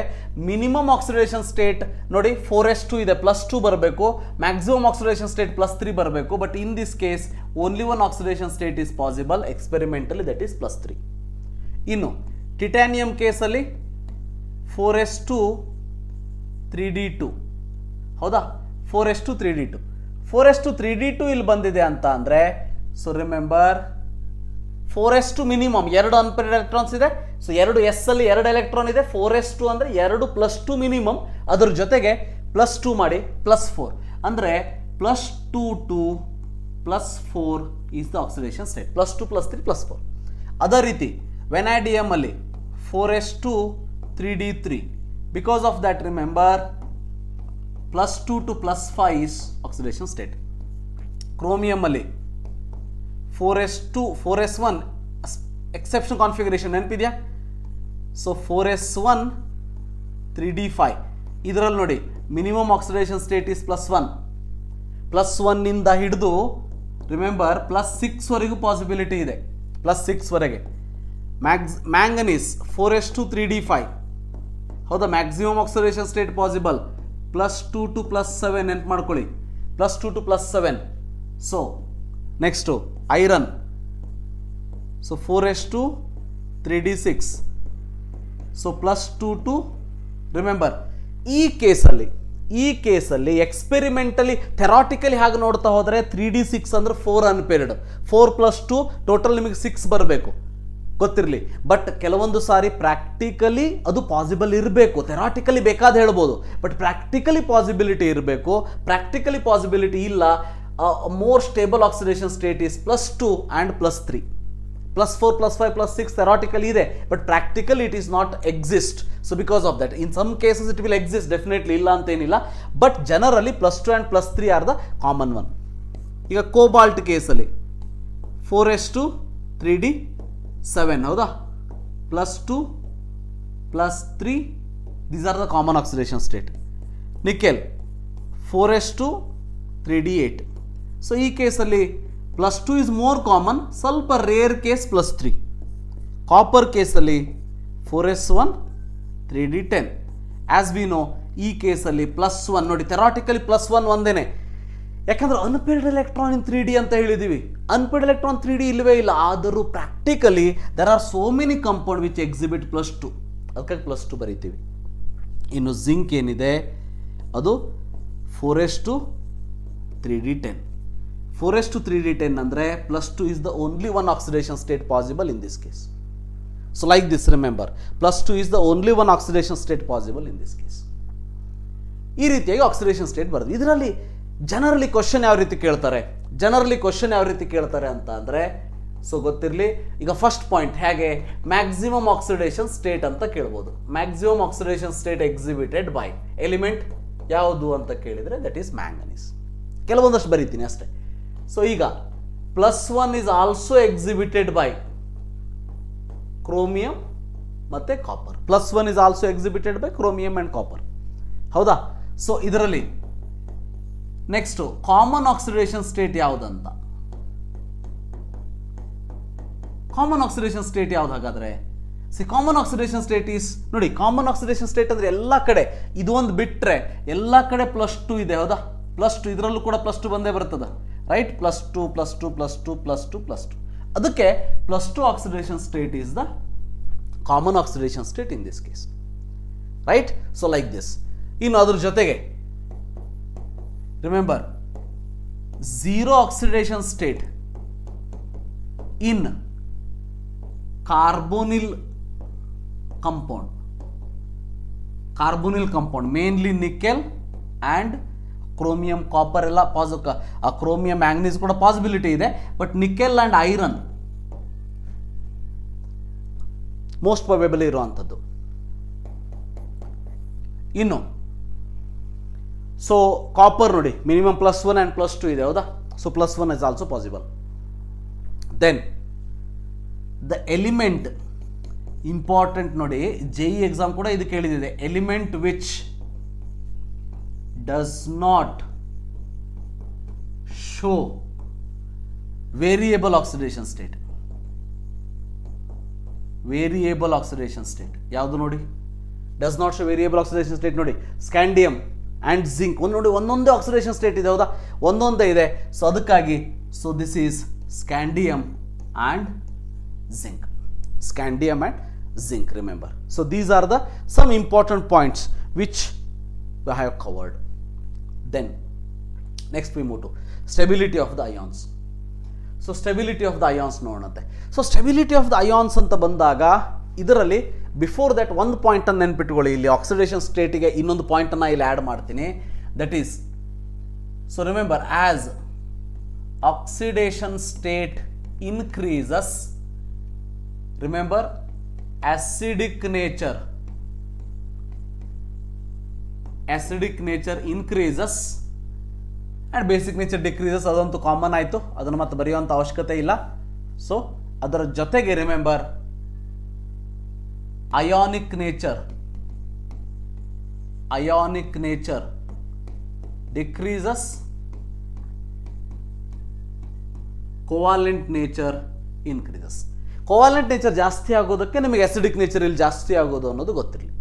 ಮಿನಿಮಮ್ ಆಕ್ಸಿಡೇಷನ್ ಸ್ಟೇಟ್ ನೋಡಿ 4s2 ಇದೆ +2 ಬರಬೇಕು, ಮ್ಯಾಕ್ಸಿಮಮ್ ಆಕ್ಸಿಡೇಷನ್ ಸ್ಟೇಟ್ +3 ಬರಬೇಕು. But in this case only one oxidation state is possible experimentally, that is +3. ಇನ್ನು ಟಿಟಾನಿಯಂ ಕೇಸಲ್ಲಿ 4s2 3d2 ಹೌದಾ, 4s2 3d2 4s2 3d2 ಇಲ್ಲಿ ಬಂದಿದೆ ಅಂತ ಅಂದರೆ so remember 4s2 minimum 2 unpaired electrons ಇದೆ. ಸೊ 2 ಎಸ್ ಅಲ್ಲಿ 2 ಎಲೆಕ್ಟ್ರಾನ್ ಇದೆ. 4s2 ಅಂದರೆ 2 +2 ಮಿನಿಮಮ್, ಅದ್ರ ಜೊತೆಗೆ +2 ಮಾಡಿ +4 ಅಂದರೆ +2 to +4 is the oxidation state. +2 +3 +4. ಅದೇ ರೀತಿ ವೆನಾಡಿಯಮ್ ಅಲ್ಲಿ 4s2 3d3 because of that remember +2 to +5 is oxidation state. Chromium ಅಲ್ಲಿ 4s1 exception configuration ನೆನಪಿದೆಯಾ? ಸೊ 4s1 3d5 ಇದರಲ್ಲಿ ನೋಡಿ ಮಿನಿಮಮ್ ಆಕ್ಸಿಡೇಷನ್ ಸ್ಟೇಟ್ ಇಸ್ +1. +1 ನಿಂದ ಹಿಡಿದು ರಿಮೆಂಬರ್ +6 ವರೆಗೂ ಪಾಸಿಬಿಲಿಟಿ ಇದೆ, +6 ವರೆಗೆ. ಮ್ಯಾಂಗನೀಸ್ 4s2 3d5 ಹೌದಾ, maximum oxidation state possible. +2 to +7 ನೆನ್ಪು ಮಾಡ್ಕೊಳ್ಳಿ, +2 to +7. So next iron, so 4s2 3d6 so +2 to remember ಈ ಕೇಸಲ್ಲಿ ಎಕ್ಸ್ಪೆರಿಮೆಂಟಲಿ ಥೆರಾಟಿಕಲಿ ಹಾಗೆ ನೋಡ್ತಾ ಹೋದರೆ 3d6 ಅಂದ್ರೆ 4 ಅನ್ಪೇರ್ಡ್, 4 + 2 ಟೋಟಲ್ ನಿಮಗೆ 6 ಬರಬೇಕು, ಗೊತ್ತಿರಲಿ. ಬಟ್ ಕೆಲವೊಂದು ಸಾರಿ ಪ್ರಾಕ್ಟಿಕಲಿ ಅದು ಪಾಸಿಬಲ್ ಇರಬೇಕು, ಥೆರಾಟಿಕಲಿ ಬೇಕಾದ ಹೇಳ್ಬೋದು, ಬಟ್ ಪ್ರಾಕ್ಟಿಕಲಿ ಪಾಸಿಬಿಲಿಟಿ ಇರಬೇಕು. ಪ್ರಾಕ್ಟಿಕಲಿ ಪಾಸಿಬಿಲಿಟಿ ಇಲ್ಲ. More stable oxidation state is +2 and +3. +4 +5 +6 theoretically ಇದೆ, but practically it is not exist. So because of that in some cases it will exist definitely, ಇಲ್ಲ ಅಂತೇನಿಲ್ಲ. But generally +2 and +3 are the common one. ಈಗ cobalt ಕೇಸಲ್ಲಿ 4s2 3d7 ಹೌದಾ, +2 +3 these R the common oxidation state. Nickel 4s2 3d8. So ಈ ಕೇಸಲ್ಲಿ +2 is more common, ಸ್ವಲ್ಪ rare case +3. Copper ಕೇಸಲ್ಲಿ 4s1 3d10. As we know ಈ ಕೇಸಲ್ಲಿ +1 ನೋಡಿ, ಥೆರಾಟಿಕಲಿ +1 ಒಂದೇನೆ, ಯಾಕಂದ್ರೆ ಅನ್ಪೇರ್ಡ್ ಎಲೆಕ್ಟ್ರಾನ್ ಇನ್ 3D ಅಂತ ಹೇಳಿದೀವಿ. ಅನ್ಪೇರ್ಡ್ ಎಲೆಕ್ಟ್ರಾನ್ 3D ಇಲ್ಲವೇ ಇಲ್ಲ. ಆದರೂ practically there are so many compound which exhibit +2, ಅದಕ್ಕಾಗಿ +2 ಬರೀತೀವಿ. ಇನ್ನು ಜಿಂಕ್ ಏನಿದೆ ಅದು 4s2 3d10. 4s2 3d10 ಅಂದರೆ +2 is the only one oxidation state possible in this case. So like this remember, +2 is the only one oxidation state possible in this case. ಈ ರೀತಿಯಾಗಿ oxidation state ಬರೋದು. ಇದರಲ್ಲಿ generally question ಯಾವ ರೀತಿ ಕೇಳ್ತಾರೆ ಅಂತ ಅಂದರೆ ಸೊ ಗೊತ್ತಿರಲಿ. ಈಗ ಫಸ್ಟ್ ಪಾಯಿಂಟ್ ಹೇಗೆ ಮ್ಯಾಕ್ಸಿಮಮ್ ಆಕ್ಸಿಡೇಷನ್ ಸ್ಟೇಟ್ ಅಂತ ಕೇಳ್ಬೋದು. Maximum oxidation state exhibited by element ಯಾವುದು ಅಂತ ಕೇಳಿದರೆ ದಟ್ ಈಸ್ ಮ್ಯಾಂಗನೀಸ್. ಕೆಲವೊಂದಷ್ಟು ಬರೀತೀನಿ ಅಷ್ಟೇ. ಸೊ ಈಗ +1 is also exhibited by chromium ಮತ್ತು copper. +1 is also exhibited by chromium and copper, ಹೌದಾ. ಸೊ ಇದರಲ್ಲಿ ನೆಕ್ಸ್ಟು ಕಾಮನ್ ಆಕ್ಸಿಡೇಷನ್ ಸ್ಟೇಟ್ ಯಾವುದಂತ, ಕಾಮನ್ ಆಕ್ಸಿಡೇಷನ್ ಸ್ಟೇಟ್ ಯಾವ್ದು ಹಾಗಾದ್ರೆ? ಕಾಮನ್ ಆಕ್ಸಿಡೇಷನ್ ಸ್ಟೇಟ್ ಈಸ್ ನೋಡಿ, ಕಾಮನ್ ಆಕ್ಸಿಡೇಷನ್ ಸ್ಟೇಟ್ ಅಂದ್ರೆ ಎಲ್ಲ ಕಡೆ ಇದು ಒಂದು ಬಿಟ್ರೆ ಎಲ್ಲ ಕಡೆ +2 ಇದೆ, ಹೌದಾ. +2 ಇದರಲ್ಲೂ ಕೂಡ +2 ಬಂದೇ ಬರ್ತದೆ, ರೈಟ್. +2 +2 +2 +2 +2 ಅದಕ್ಕೆ +2 oxidation state is the common oxidation state in this case, right. So like this. ಇನ್ನು ಅದ್ರ ಜೊತೆಗೆ remember 0 oxidation state in carbonyl compound mainly nickel and chromium copper ಎಲ್ಲ ಕ್ರೋಮಿಯಂ ಮ್ಯಾಂಗನೀಸ್ ಕೂಡ ಪಾಸಿಬಿಲಿಟಿ ಇದೆ, but nickel and iron most probably ಇರುವಂಥದ್ದು. ಇನ್ನು so copper ನೋಡಿ minimum +1 and +2 ಇದೆ, ಹೌದಾ. So +1 is also possible. Then the element important ನೋಡಿ, JEE exam ಕೂಡ ಇದು ಕೇಳಿದಿದೆ. Element which does not show variable oxidation state. Variable oxidation state. ಯಾವುದು ನೋಡಿ, does not show variable oxidation state. ನೋಡಿ scandium and zinc ನೋಡಿ ಒಂದೊಂದೇ ಆಕ್ಸಿಡೇಷನ್ ಸ್ಟೇಟ್ ಇದೆ, ಹೌದಾ, ಒಂದೊಂದೇ ಇದೆ. ಸೊ ಅದಕ್ಕಾಗಿ so this is scandium and zinc. Scandium and zinc, remember. So these are the some important points which we have covered. Then next we move to stability of the ions. So stability of the ions ನೋಡೋಣಂತೆ. So stability of the ions ಅಂತ ಬಂದಾಗ ಇದರಲ್ಲಿ before that ಒಂದು point ಅನ್ನು ನೆನ್ಪಿಟ್ಕೊಳ್ಳಿ. ಇಲ್ಲಿ oxidation ಸ್ಟೇಟಿಗೆ ಇನ್ನೊಂದು point ಅನ್ನು ಇಲ್ಲಿ ಆ್ಯಡ್ ಮಾಡ್ತೀನಿ. That is, so remember, as oxidation state increases, remember, acidic nature increases and basic nature decreases. ಅದಂತೂ ಕಾಮನ್ ಆಯಿತು, ಅದನ್ನು ಮತ್ತೆ ಬರೆಯುವಂಥ ಅವಶ್ಯಕತೆ ಇಲ್ಲ. ಸೊ ಅದರ ಜೊತೆಗೆ remember ionic nature decreases, covalent nature increases. Covalent nature ಜಾಸ್ತಿ ಆಗೋದಕ್ಕೆ ನಿಮಗೆ ಅಸಿಡಿಕ್ ನೇಚರ್ ಇಲ್ಲಿ ಜಾಸ್ತಿ ಆಗೋದು ಅನ್ನೋದು ಗೊತ್ತಿರಲಿ.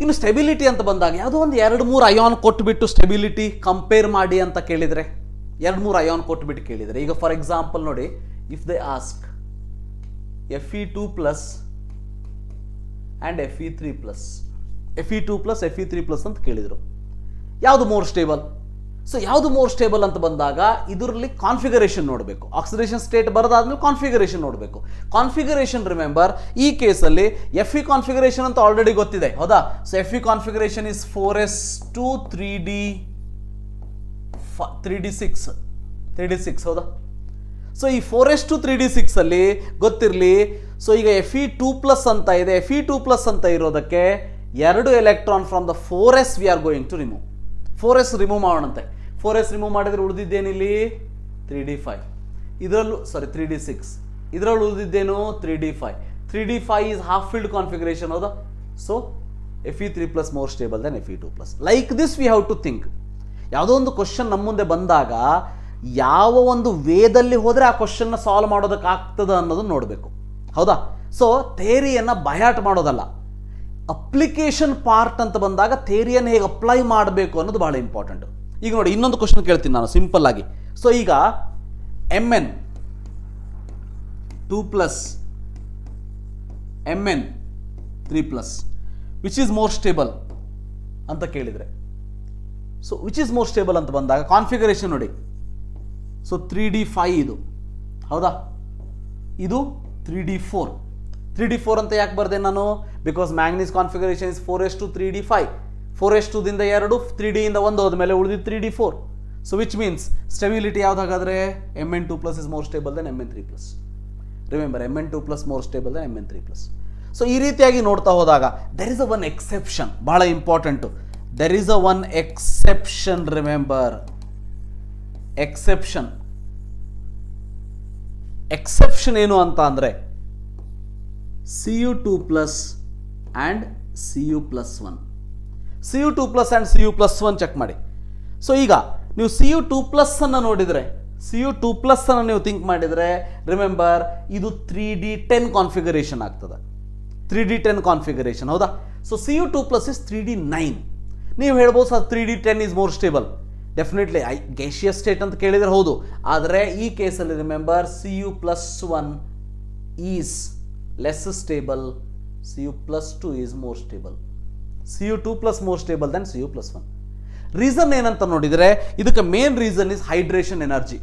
ಇನ್ನು ಸ್ಟೆಬಿಲಿಟಿ ಅಂತ ಬಂದಾಗ ಯಾವುದೋ ಒಂದು 2-3 ಅಯಾನ್ ಕೊಟ್ಬಿಟ್ಟು ಸ್ಟೆಬಿಲಿಟಿ ಕಂಪೇರ್ ಮಾಡಿ ಅಂತ ಕೇಳಿದರೆ, 2-3 ಅಯಾನ್ ಕೊಟ್ಬಿಟ್ಟು ಕೇಳಿದರೆ, ಈಗ ಫಾರ್ ಎಕ್ಸಾಂಪಲ್ ನೋಡಿ, if they ask Fe2+ and Fe3+, Fe2+ ಅಂತ ಕೇಳಿದರು, ಯಾವುದು ಮೋರ್ ಸ್ಟೇಬಲ್? ಸೊ ಯಾವುದು ಮೋರ್ ಸ್ಟೇಬಲ್ ಅಂತ ಬಂದಾಗ ಇದರಲ್ಲಿ ಕಾನ್ಫಿಗರೇಷನ್ ನೋಡಬೇಕು. ಆಕ್ಸಿಡೇಷನ್ ಸ್ಟೇಟ್ ಬರೋದಾದ್ಮೇಲೆ ಕಾನ್ಫಿಗರೇಷನ್ ನೋಡಬೇಕು. ಕಾನ್ಫಿಗರೇಷನ್ ರಿಮೆಂಬರ್ ಈ ಕೇಸಲ್ಲಿ Fe ಕಾನ್ಫಿಗರೇಷನ್ ಅಂತ ಆಲ್ರೆಡಿ ಗೊತ್ತಿದೆ, ಹೌದಾ. So Fe configuration is 4s2 3d6, ಹೌದಾ. ಸೊ ಈ 4s2 3d6 ಅಲ್ಲಿ ಗೊತ್ತಿರಲಿ. ಸೊ ಈಗ Fe2+ ಅಂತ ಇದೆ, Fe2+ ಅಂತ ಇರೋದಕ್ಕೆ 2 electron from the 4s we are going to remove. 4s remove ಮಾಡೋಣಂತೆ. 4s ರಿಮೂವ್ ಮಾಡಿದ್ರೆ ಉಳಿದಿದ್ದೇನಿಲ್ಲಿ 3d5, ಇದರಲ್ಲೂ 3d6, ಇದರಲ್ಲಿ ಉಳಿದಿದ್ದೇನು 3d5. 3d5 is half filled configuration, ಹೌದಾ. So Fe3+ more stable then Fe2+. Like this we have to think. ಯಾವುದೋ ಒಂದು question ನಮ್ಮ ಮುಂದೆ ಬಂದಾಗ ಯಾವ ಒಂದು ವೇದಲ್ಲಿ ಹೋದರೆ ಆ ಕ್ವಶನ್ನ ಸಾಲ್ವ್ ಮಾಡೋದಕ್ಕಾಗ್ತದ ಅನ್ನೋದನ್ನು ನೋಡಬೇಕು, ಹೌದಾ. ಸೊ ಥೇರಿಯನ್ನು ಬಯಾಟ್ ಮಾಡೋದಲ್ಲ, ಅಪ್ಲಿಕೇಶನ್ ಪಾರ್ಟ್ ಅಂತ ಬಂದಾಗ ಥೇರಿಯನ್ನು ಹೇಗೆ ಅಪ್ಲೈ ಮಾಡಬೇಕು ಅನ್ನೋದು ಬಹಳ ಇಂಪಾರ್ಟೆಂಟ್. ಈಗ ನೋಡಿ, ಇನ್ನೊಂದು ಕ್ವಶನ್ ಕೇಳ್ತೀನಿ ನಾನು ಸಿಂಪಲ್ ಆಗಿ. ಸೊ ಈಗ Mn2+ Mn3+ which is more stable ಅಂತ ಕೇಳಿದರೆ, so which is more stable ಅಂತ ಬಂದಾಗ ಕಾನ್ಫಿಗರೇಷನ್ ನೋಡಿ. ಸೊ 3d5 ಇದು, ಹೌದಾ, ಇದು 3d4. 3d4 ಅಂತ ಯಾಕೆ ಬರ್ದೆ ನಾನು? Because manganese configuration is 4s2 3d5. 4s2 ದಿಂದ 2, 3d ಇಂದ 1 ಹೋದ್ಮೇಲೆ ಉಳಿದಿದ್ದು 3d4. So which means stability ಯಾವ್ದು ಹಾಗಾದ್ರೆ? Mn2+ is more stable then Mn3+. Remember, Mn2+ more stable then Mn3+. So ಈ ರೀತಿಯಾಗಿ ನೋಡ್ತಾ ಹೋದಾಗ there is a one exception, ಬಹಳ important. There is a one exception, remember, exception ಏನು ಅಂತ ಅಂದರೆ Cu2+ and Cu+1. Cu2+ and Cu+1 check ಮಾಡಿ. So ಈಗ ನೀವು Cu2+ ಅನ್ನು ನೋಡಿದರೆ, Cu2+ ಅನ್ನು ನೀವು ಥಿಂಕ್ ಮಾಡಿದರೆ, ರಿಮೆಂಬರ್ ಇದು 3d10 ಕಾನ್ಫಿಗರೇಷನ್ ಆಗ್ತದೆ. 3d10 ಕಾನ್ಫಿಗರೇಷನ್, ಹೌದಾ. So Cu2+ is 3d9. ನೀವು ಹೇಳ್ಬೋದು sir 3d10 is more stable. Definitely gaseous state ಅಂತ ಕೇಳಿದರೆ ಹೌದು, ಆದರೆ ಈ ಕೇಸಲ್ಲಿ remember Cu+1 is less stable, Cu+2 is more stable. Cu2+ more stable then Cu+1. Reason ಏನಂತ ನೋಡಿದರೆ, ಇದಕ್ಕೆ main reason is hydration energy.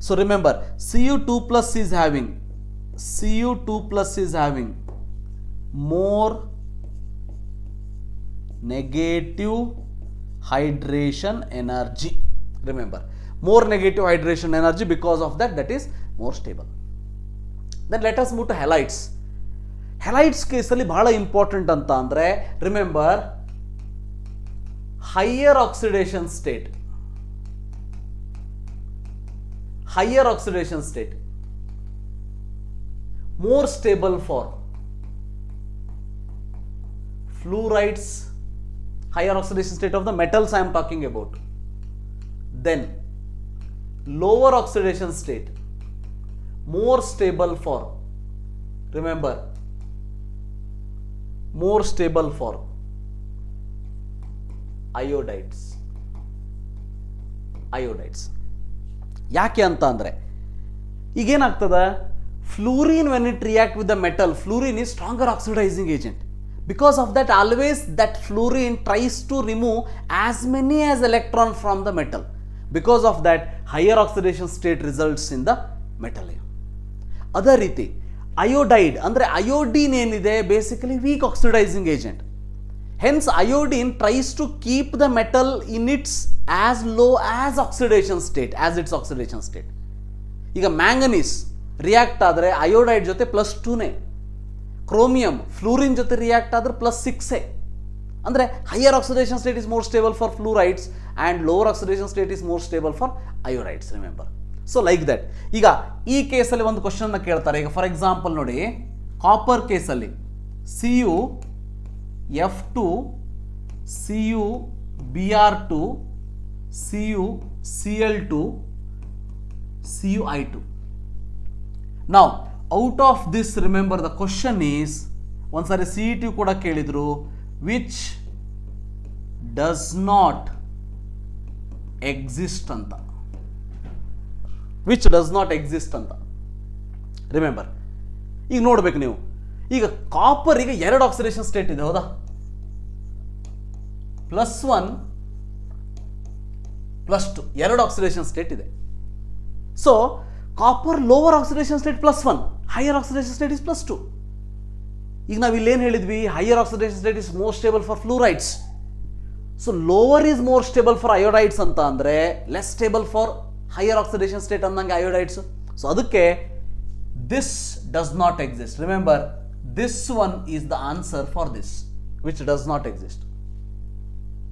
So remember, Cu2+ is having more negative hydration energy. Remember, more negative hydration energy, because of that is more stable. Then let us move to halides. Halides ಕೇಸಲ್ಲಿ ಬಹಳ important ಅಂತ ಅಂದರೆ, remember, higher oxidation state more stable for fluorides, higher oxidation state of the metals I am talking about. Then lower oxidation state, more stable for, remember, more stable for iodides. ಯಾಕೆ ಅಂತ ಅಂದರೆ ಈಗೇನಾಗ್ತದೆ, fluorine when it react with the metal, fluorine is stronger oxidising agent. Because of that, always that fluorine tries to remove as many as electron from the metal. Because of that, higher oxidation state results in the metal. ಅದೇ ರೀತಿ iodide ಅಂದರೆ iodine ಏನಿದೆ, basically weak oxidising agent. Hence iodine tries to keep the metal in its as low as oxidation state, as its oxidation state. ಈಗ manganese react ಆದರೆ iodide ಜೊತೆ +2ನೇ, chromium fluorine ಜೊತೆ react ಆದ್ರೆ +6. ಅಂದರೆ higher oxidation state is more stable for fluorides and lower oxidation state is more stable for iodides, remember. So like that. ಈಗ ಈ ಕೇಸಲ್ಲಿ ಒಂದು ಕ್ವಶನ್ನ ಕೇಳ್ತಾರೆ. ಈಗ ಫಾರ್ ಎಕ್ಸಾಂಪಲ್ ನೋಡಿ, ಕಾಪರ್ ಕೇಸಲ್ಲಿ CuF2 CuBr2 CuCl2 Cui2. Now out of this, remember the question is, ಒಂದ್ಸಾರಿ CET ಕೂಡ ಕೇಳಿದ್ರು, which does not exist ಅಂತ, which does not exist ಅಂತ. ರಿಮೆಂಬರ್, ಈಗ ನೋಡ್ಬೇಕು ನೀವು, ಈಗ ಕಾಪರ್ ಈಗ 2 ಆಕ್ಸಿಡೇಷನ್ ಸ್ಟೇಟ್ ಇದೆ, ಹೌದಾ? +1 +2 2 ಆಕ್ಸಿಡೇಷನ್ ಸ್ಟೇಟ್ ಇದೆ. So copper lower oxidation state +1, higher oxidation state is +2. ಈಗ ನಾವು ಇಲ್ಲೇನು ಹೇಳಿದ್ವಿ, higher oxidation state is more stable for fluorides. So lower is more stable for iodides ಅಂತ ಅಂದರೆ less stable for higher oxidation state ಅಂದಂಗೆ iodides. So ಅದಕ್ಕೆ this does not exist. Remember, this one is the answer for this, which does not exist.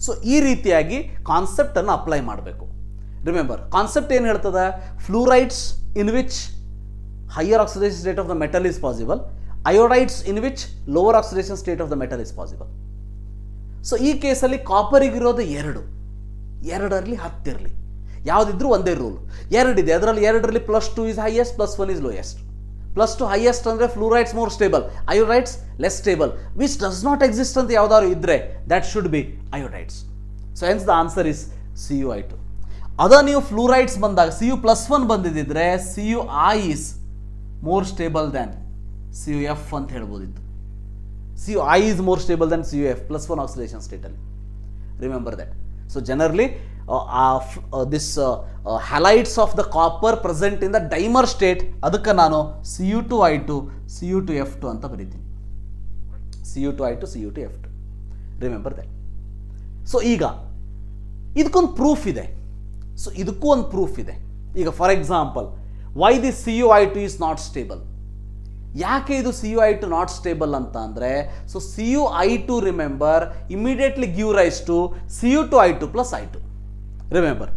So ಈ ರೀತಿಯಾಗಿ ಕಾನ್ಸೆಪ್ಟನ್ನು apply ಮಾಡಬೇಕು. Remember, concept ಏನು ಹೇಳ್ತದೆ, fluorides in which higher oxidation state of the metal is possible, iodides in which lower oxidation state of the metal is possible. So ಈ ಕೇಸಲ್ಲಿ ಕಾಪರಿಗಿರೋದು 2, 2ರಲ್ಲಿ 10 ಇರಲಿ, ಯಾವುದಿದ್ರೂ ಒಂದೇ ರೂಲ್. 2 ಇದೆ, ಅದರಲ್ಲಿ 2ರಲ್ಲಿ +2 is highest, +1 is lowest. +2 highest ಅಂದರೆ fluorides more stable, iodides less stable. Which does not exist ಅಂತ ಯಾವ್ದಾದ್ರು ಇದ್ದರೆ that should be iodides. So hence the answer is Cui2. ಅದ ನೀವು ಫ್ಲೂರೈಡ್ಸ್ ಬಂದಾಗ Cu+1 ಬಂದಿದ್ದರೆ Cui is more stable than CuF ಅಂತ ಹೇಳ್ಬೋದಿತ್ತು. Cui is more stable than CuF, +1 oxidation state. Remember that. So generally this halides of the copper present in the dimer state, ಅದಕ್ಕೆ ನಾನು Cu2I2 Cu2F2 ಅಂತ ಬರೀತೀನಿ. Cu2I2 Cu2F2. Remember that. So ಈಗ ಇದಕ್ಕೊಂದು proof ಇದೆ. So ಇದಕ್ಕೂ ಒಂದು proof ಇದೆ. ಈಗ for example, why this Cui2 is not stable. ಯಾಕೆ ಇದು Cui2 ನಾಟ್ ಸ್ಟೇಬಲ್ ಅಂತ ಅಂದರೆ, so Cui2 remember immediately give rise to Cu2I2 + I2. Remember,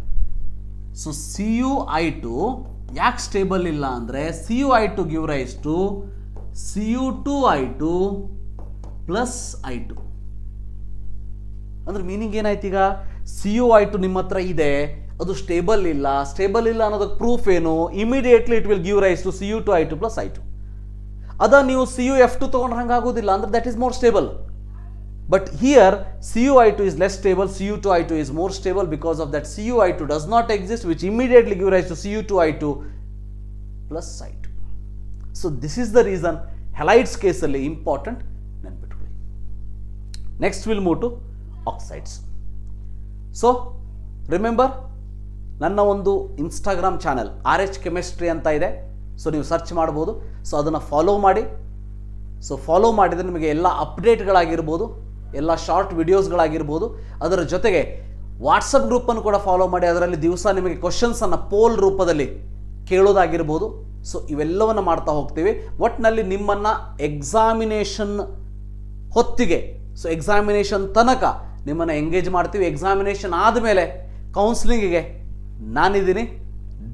so Cui2 ಯಾಕೆ ಸ್ಟೇಬಲ್ ಇಲ್ಲ ಅಂದರೆ, Cui2 give rise to Cu2I2 + I2. ಅಂದ್ರೆ ಮೀನಿಂಗ್ ಏನಾಯ್ತು, ಈಗ Cui2 ನಿಮ್ಮ ಹತ್ರ ಇದೆ, ಅದು ಸ್ಟೇಬಲ್ ಇಲ್ಲ ಅನ್ನೋದಕ್ಕೆ ಪ್ರೂಫ್ ಏನು, immediately it will give rise to Cu2I2 + I2. ಅದ ನೀವು CuF2 ತಗೊಂಡ್ರೆ ಹಂಗಾಗೋದಿಲ್ಲ, ಅಂದ್ರೆ that is more stable. But here Cui2 is less stable, Cu2I2 is more stable. Because of that, Cui2 does not exist, which immediately give rise to Cu2I2 + I2. So this is the reason halides case ಅಲ್ಲಿ important ನೆನ್ಪಿಟ್ಕೊಳ್ಳಿ. Next will move to oxides. So remember, ನನ್ನ ಒಂದು Instagram channel RH chemistry ಅಂತ ಇದೆ. So ನೀವು search ಮಾಡ್ಬೋದು. So ಅದನ್ನು follow ಮಾಡಿ. ಸೊ ಫಾಲೋ ಮಾಡಿದರೆ ನಿಮಗೆ ಎಲ್ಲ ಅಪ್ಡೇಟ್ಗಳಾಗಿರ್ಬೋದು, ಎಲ್ಲ ಶಾರ್ಟ್ ವಿಡಿಯೋಸ್ಗಳಾಗಿರ್ಬೋದು, ಅದರ ಜೊತೆಗೆ ವಾಟ್ಸಪ್ ಗ್ರೂಪನ್ನು ಕೂಡ ಫಾಲೋ ಮಾಡಿ. ಅದರಲ್ಲಿ ದಿವಸ ನಿಮಗೆ ಕ್ವಶನ್ಸನ್ನು ಪೋಲ್ ರೂಪದಲ್ಲಿ ಕೇಳೋದಾಗಿರ್ಬೋದು. ಸೊ ಇವೆಲ್ಲವನ್ನು ಮಾಡ್ತಾ ಹೋಗ್ತೀವಿ. ಒಟ್ಟಿನಲ್ಲಿ ನಿಮ್ಮನ್ನು ಎಕ್ಸಾಮಿನೇಷನ್ ಹೊತ್ತಿಗೆ, ಸೊ ಎಕ್ಸಾಮಿನೇಷನ್ ತನಕ ನಿಮ್ಮನ್ನು ಎಂಗೇಜ್ ಮಾಡ್ತೀವಿ. ಎಕ್ಸಾಮಿನೇಷನ್ ಆದಮೇಲೆ ಕೌನ್ಸಿಲಿಂಗಿಗೆ ನಾನಿದ್ದೀನಿ.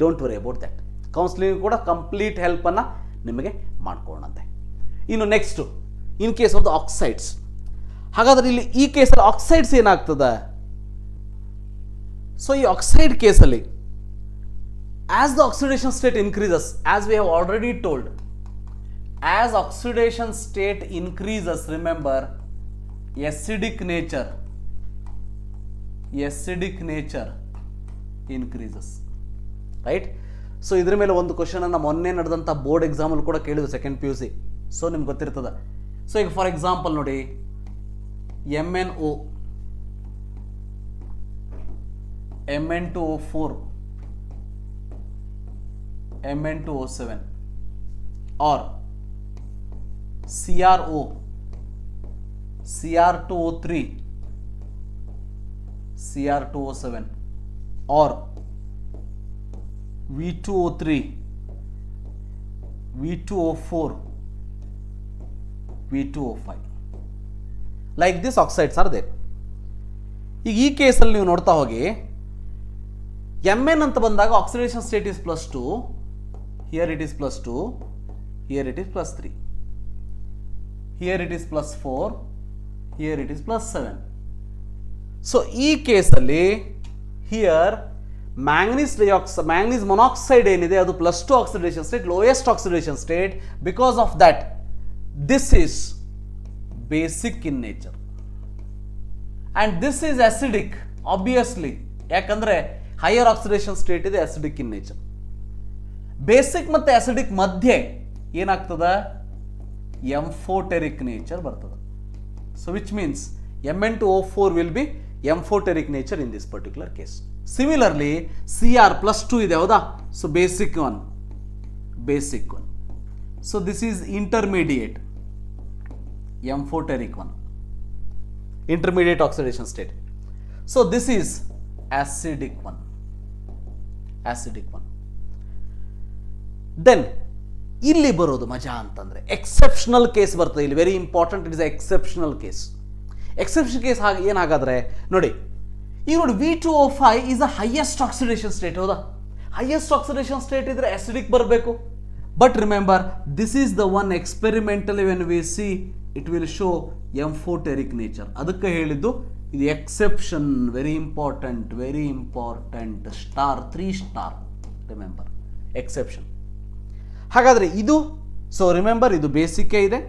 Don't worry about that. Counselling ಕೂಡ ಕಂಪ್ಲೀಟ್ ಹೆಲ್ಪನ್ನು ನಿಮಗೆ ಮಾಡ್ಕೊಳ್ಳೋಣಂತೆ. ಇನ್ನು next in case of the oxides. ಹಾಗಾದರೆ ಇಲ್ಲಿ ಈ ಕೇಸಲ್ಲಿ ಆಕ್ಸೈಡ್ಸ್ ಏನಾಗ್ತದೆ? ಸೊ ಈ ಆಕ್ಸೈಡ್ ಕೇಸಲ್ಲಿ as the oxidation state increases, as we have already told, as oxidation state increases, remember, acidic nature increases, right? So ಇದ್ರ ಮೇಲೆ ಒಂದು ಕ್ವಶನ್ ಅನ್ನು ಮೊನ್ನೆ ನಡೆದಂಥ ಬೋರ್ಡ್ ಎಕ್ಸಾಮಲ್ಲಿ ಕೂಡ ಕೇಳಿದ್ರು, ಸೆಕೆಂಡ್ PUC. ಸೊ ನಿಮ್ಗೆ ಗೊತ್ತಿರ್ತದೆ. ಸೊ ಈಗ ಫಾರ್ ಎಕ್ಸಾಂಪಲ್ ನೋಡಿ, MnO, Mn2O4, Mn2O7 or CrO, Cr2O3, Cr2O7 or V2O3, V2O4, V2O5. Like this oxides are there. ಈಗ ಈ ಕೇಸಲ್ಲಿ ನೀವು ನೋಡ್ತಾ ಹೋಗಿ, Mn ಅಂತ ಬಂದಾಗ oxidation state is +2, here it is +2, here it is +3, here it is +4, here it is +7. So ಈ ಕೇಸಲ್ಲಿ ಹಿಯರ್ ಮ್ಯಾಂಗನೀಸ್ ಮೊನಾಕ್ಸೈಡ್ ಏನಿದೆ ಅದು +2 oxidation state, lowest oxidation state. Because of that this is basic in nature and this is acidic, obviously, ಯಾಕಂದರೆ higher oxidation state ಇದೆ, acidic in nature. Basic ಮತ್ತು acidic ಮಧ್ಯೆ ಏನಾಗ್ತದೆ, ಎಂಫೋಟೆರಿಕ್ nature ಬರ್ತದೆ. So which means Mn2O4 will be amphoteric nature in this particular case. Similarly Cr +2 ಇದೆ, ಹೌದಾ? So basic one. So this is intermediate, amphoteric one, intermediate oxidation state. So this is acidic one. Then ಇಲ್ಲಿ ಬರೋದು ಮಜಾ ಅಂತಂದ್ರೆ exceptional case ಬರ್ತದೆ ಇಲ್ಲಿ. Very important, it is exceptional case. Exception case ಏನಾಗಾದ್ರೆ ನೋಡಿ, ಈಗ ನೋಡಿ V2O5 is the highest oxidation state, ಹೌದಾ? highest oxidation state ಇದ್ರೆ acidic ಬರಬೇಕು. But remember, this is the one experimentally when we see it will show amphoteric nature. ಅದಕ್ಕೆ ಹೇಳಿದ್ದು ಇದು exception. Very important, star, 3 star. Remember, exception. ಹಾಗಾದರೆ ಇದು, so remember, ಇದು ಬೇಸಿಕ್ಕೇ ಇದೆ,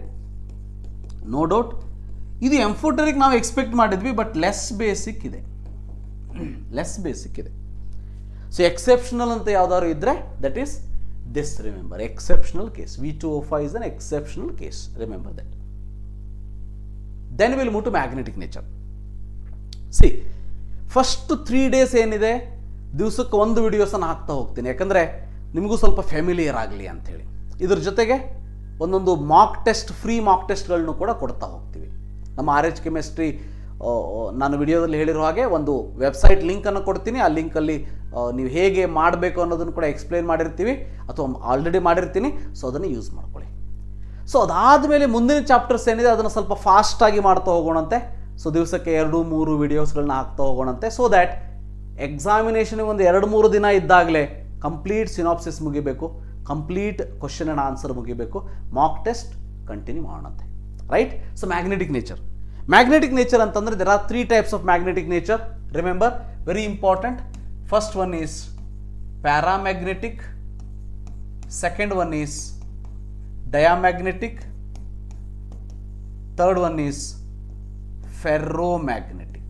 ನೋ ಡೌಟ್. ಇದು ಎಂಫೋಟೆರಿಕ್ ನಾವು ಎಕ್ಸ್ಪೆಕ್ಟ್ ಮಾಡಿದ್ವಿ, ಬಟ್ ಲೆಸ್ ಬೇಸಿಕ್ ಇದೆ. ಸೊ ಎಕ್ಸೆಪ್ಷನಲ್ ಅಂತ ಯಾವ್ದಾದ್ರು ಇದ್ರೆ that is this. Remember, exceptional case. V2O5 is an exceptional case. Remember that. Then we will move to magnetic nature. See, first 3 days ಏನಿದೆ, ದಿವಸಕ್ಕೆ ಒಂದು ವಿಡಿಯೋಸನ್ನು ಹಾಕ್ತಾ ಹೋಗ್ತೀನಿ, ಯಾಕಂದರೆ ನಿಮಗೂ ಸ್ವಲ್ಪ ಫ್ಯಾಮಿಲಿಯರ್ ಆಗಲಿ ಅಂಥೇಳಿ. ಇದ್ರ ಜೊತೆಗೆ ಒಂದೊಂದು ಫ್ರೀ ಮಾಕ್ ಟೆಸ್ಟ್ಗಳನ್ನು ಕೂಡ ಕೊಡ್ತಾ ಹೋಗ್ತೀವಿ. ನಮ್ಮ RH ಕೆಮಿಸ್ಟ್ರಿ, ನಾನು ವಿಡಿಯೋದಲ್ಲಿ ಹೇಳಿರೋ ಹಾಗೆ ಒಂದು ವೆಬ್ಸೈಟ್ ಲಿಂಕನ್ನು ಕೊಡ್ತೀನಿ. ಆ ಲಿಂಕಲ್ಲಿ ನೀವು ಹೇಗೆ ಮಾಡಬೇಕು ಅನ್ನೋದನ್ನು ಕೂಡ ಎಕ್ಸ್ಪ್ಲೇನ್ ಮಾಡಿರ್ತೀವಿ, ಅಥವಾ ಆಲ್ರೆಡಿ ಮಾಡಿರ್ತೀನಿ. ಸೊ ಅದನ್ನು ಯೂಸ್ ಮಾಡ್ಕೊಳ್ಳಿ. ಸೊ ಅದಾದಮೇಲೆ ಮುಂದಿನ ಚಾಪ್ಟರ್ಸ್ ಏನಿದೆ ಅದನ್ನು ಸ್ವಲ್ಪ ಫಾಸ್ಟಾಗಿ ಮಾಡ್ತಾ ಹೋಗೋಣಂತೆ. ಸೊ ದಿವಸಕ್ಕೆ 2-3 ವಿಡಿಯೋಸ್ಗಳನ್ನ ಹಾಕ್ತಾ ಹೋಗೋಣಂತೆ. ಸೊ ದ್ಯಾಟ್ ಎಕ್ಸಾಮಿನೇಷನಿಗೆ ಒಂದು 2-3 ದಿನ ಇದ್ದಾಗಲೇ ಕಂಪ್ಲೀಟ್ ಸಿನಾಪ್ಸಿಸ್ ಮುಗಿಬೇಕು, ಕಂಪ್ಲೀಟ್ ಕ್ವಶನ್ ಆ್ಯಂಡ್ ಆನ್ಸರ್ ಮುಗಿಬೇಕು, ಮಾಕ್ ಟೆಸ್ಟ್ ಕಂಟಿನ್ಯೂ ಮಾಡೋಣಂತೆ. ರೈಟ್? ಸೊ ಮ್ಯಾಗ್ನೆಟಿಕ್ ನೇಚರ್ ಅಂತಂದರೆ there are 3 types of magnetic nature. Remember, very important. First one is paramagnetic, second one is diamagnetic, third one is ferromagnetic.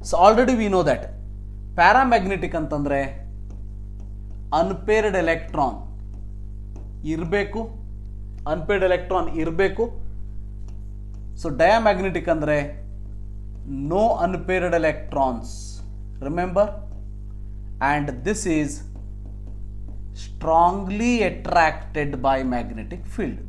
So already we know that paramagnetic ಅಂತಂದ್ರೆ unpaired electron ಇರಬೇಕು. So diamagnetic ಅಂದ್ರೆ no unpaired electrons. Remember, and this is strongly attracted by magnetic field.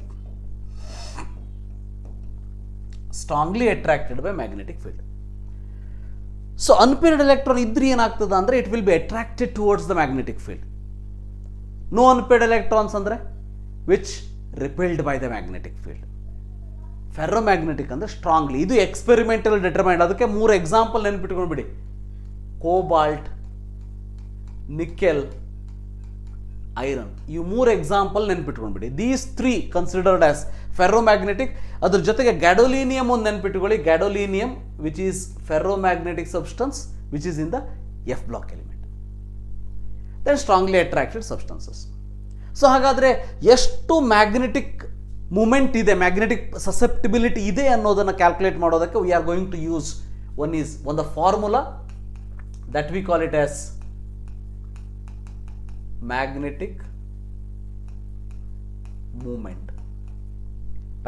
So unpaired electron ಇದ್ರೆ ಏನಾಗ್ತದ ಅಂದ್ರೆ it will be attracted towards the magnetic field. No unpaired electrons ಅಂದ್ರೆ which repelled by the magnetic field. Ferromagnetic ಅಂದ್ರೆ strongly. ಇದು experimentally determined. ಅದಕ್ಕೆ 3 example ನೆನಪಿಟ್ಕೊಂಡ್ಬಿಡಿ. Cobalt, nickel, iron. ಈ 3 example ನೆನ್ಪಿಟ್ಕೊಂಡ್ಬಿಡಿ. These 3 considered as ferromagnetic. ಅದ್ರ ಜೊತೆಗೆ ಗ್ಯಾಡೋಲಿನಿಯಂ ಒಂದು ನೆನ್ಪಿಟ್ಕೊಳ್ಳಿ. Gadolinium which is ferromagnetic substance which is in the F block element. Then strongly attracted substances. So ಹಾಗಾದರೆ ಎಷ್ಟು ಮ್ಯಾಗ್ನೆಟಿಕ್ ಮೂಮೆಂಟ್ ಇದೆ, ಮ್ಯಾಗ್ನೆಟಿಕ್ ಸಸೆಪ್ಟಿಬಿಲಿಟಿ ಇದೆ ಅನ್ನೋದನ್ನು ಕ್ಯಾಲ್ಕುಲೇಟ್ ಮಾಡೋದಕ್ಕೆ we are going to use ಒಂದು formula that we call it as magnetic moment.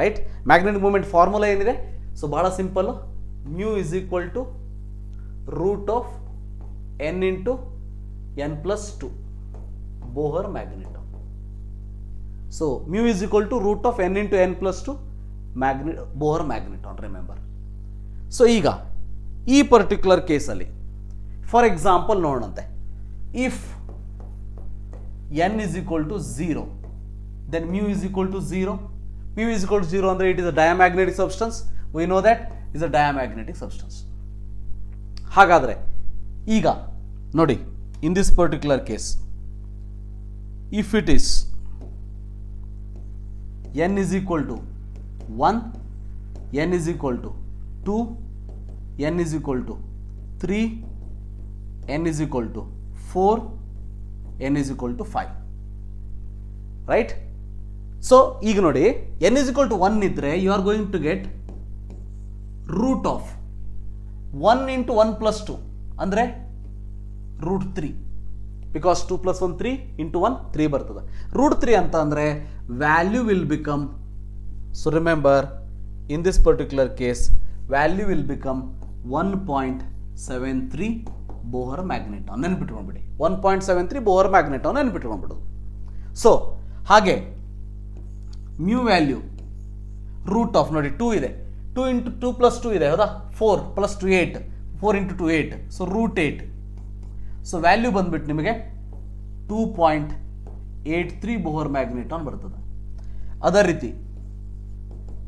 Right, magnetic moment formula ಏನಿದೆ? So ಬಹಳ simple, mu is equal to root of n into n+2 Bohr magneton. So mu is equal to root of n into n+2 Bohr magneton, ರಿಮೆಂಬರ್. So ಈಗ ಈ particular ಕೇಸಲ್ಲಿ for example ನೋಡೋಣಂತೆ, ಇಫ್ n is equal to 0 then mu is equal to 0. mu is equal to 0 ಅಂದರೆ it is a diamagnetic substance. We know that is a diamagnetic substance. ಹಾಗಾದರೆ ಈಗ ನೋಡಿ, ಇನ್ this particular case if it is n is equal to 1, n is equal to 2, n is equal to 3, n is equal to 4, n is equal to 5. Right? So, ಈಗ ನೋಡಿ, n is equal to 1 ಇದ್ರೆ you are going to get root of 1 into 1+2 ಅಂದರೆ root 3. Because 2 plus 1 3 into 1 3 ಬರ್ತದೆ. root 3 ಅಂತ ಅಂದರೆ value will become, so remember in this particular case value will become 1.73 Bohr magneton. ನೆನಪಿಟ್ಕೊಂಡ್ಬಿಡಿ, 1.73 Bohr magneton ನೆನಪಿಟ್ಕೊಂಡ್ಬಿಡೋದು. So ಹಾಗೆ mu value root of ನೋಡಿ 2 ಇದೆ, 2 into 2 plus 2 ಇದೆ ಹೌದಾ, 4 plus 2 8, 4 into 2 8, so root 8. So value ಬಂದ್ಬಿಟ್ಟು ನಿಮಗೆ 2.83 ಬೋಹರ್ ಮ್ಯಾಗ್ನೆಟಾನ್ ಬರ್ತದೆ. ಅದೇ ರೀತಿ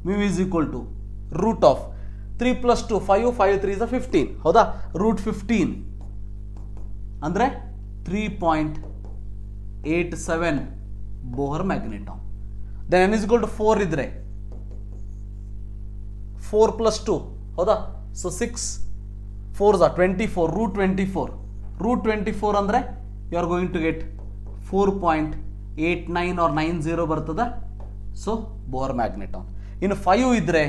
mu is equal to root of 3 plus 2 5, 5 3 is 15 ಹೌದಾ, ರೂಟ್ 15 ಅಂದರೆ 3.87 Bohr magneton. Then n is equal to 4 ಇದ್ರೆ 4 plus 2 ಹೌದಾ, so 6 4s are 24, root 24. Root 24 ಅಂದರೆ you are going to get 4.89 or 90 ಬರ್ತದೆ. So Bohr magneton. ಇನ್ನು 5 ಇದ್ದರೆ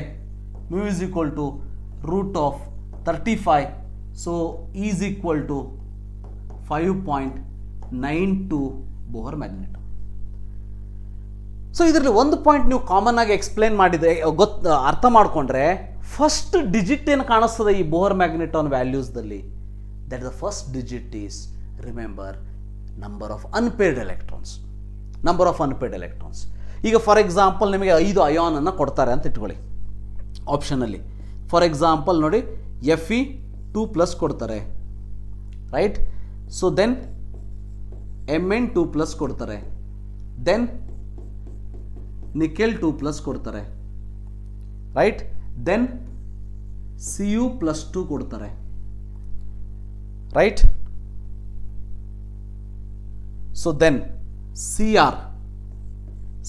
mu is equal to root of 35, so is equal to 5.92 Bohr magneton. So ಇದರಲ್ಲಿ ಒಂದು point ನೀವು common ಆಗಿ ಎಕ್ಸ್ಪ್ಲೇನ್ ಮಾಡಿದರೆ ಅರ್ಥ ಮಾಡಿಕೊಂಡ್ರೆ, ಫಸ್ಟ್ ಡಿಜಿಟ್ ಏನು ಕಾಣಿಸ್ತದೆ ಈ ಬೋಹರ್ ಮ್ಯಾಗ್ನೆಟಾನ್ ವ್ಯಾಲ್ಯೂಸ್ದಲ್ಲಿ, that the first digit is, remember, number of unpaired electrons. Number of unpaired electrons. ಈಗ ಫಾರ್ ಎಕ್ಸಾಂಪಲ್ ನಿಮಗೆ 5 ಅಯಾನ್ ಅನ್ನು ಕೊಡ್ತಾರೆ ಅಂತ ಇಟ್ಕೊಳ್ಳಿ ಆಪ್ಷನಲ್ಲಿ. ಫಾರ್ ಎಕ್ಸಾಂಪಲ್ ನೋಡಿ, Fe2+ ಕೊಡ್ತಾರೆ, ರೈಟ್. ಸೊ ದೆನ್ Mn2+ ಕೊಡ್ತಾರೆ, ದೆನ್ ನಿಕೆಲ್ 2+ ಕೊಡ್ತಾರೆ, ರೈಟ್. ದೆನ್ Cu+2 ಕೊಡ್ತಾರೆ, right. So then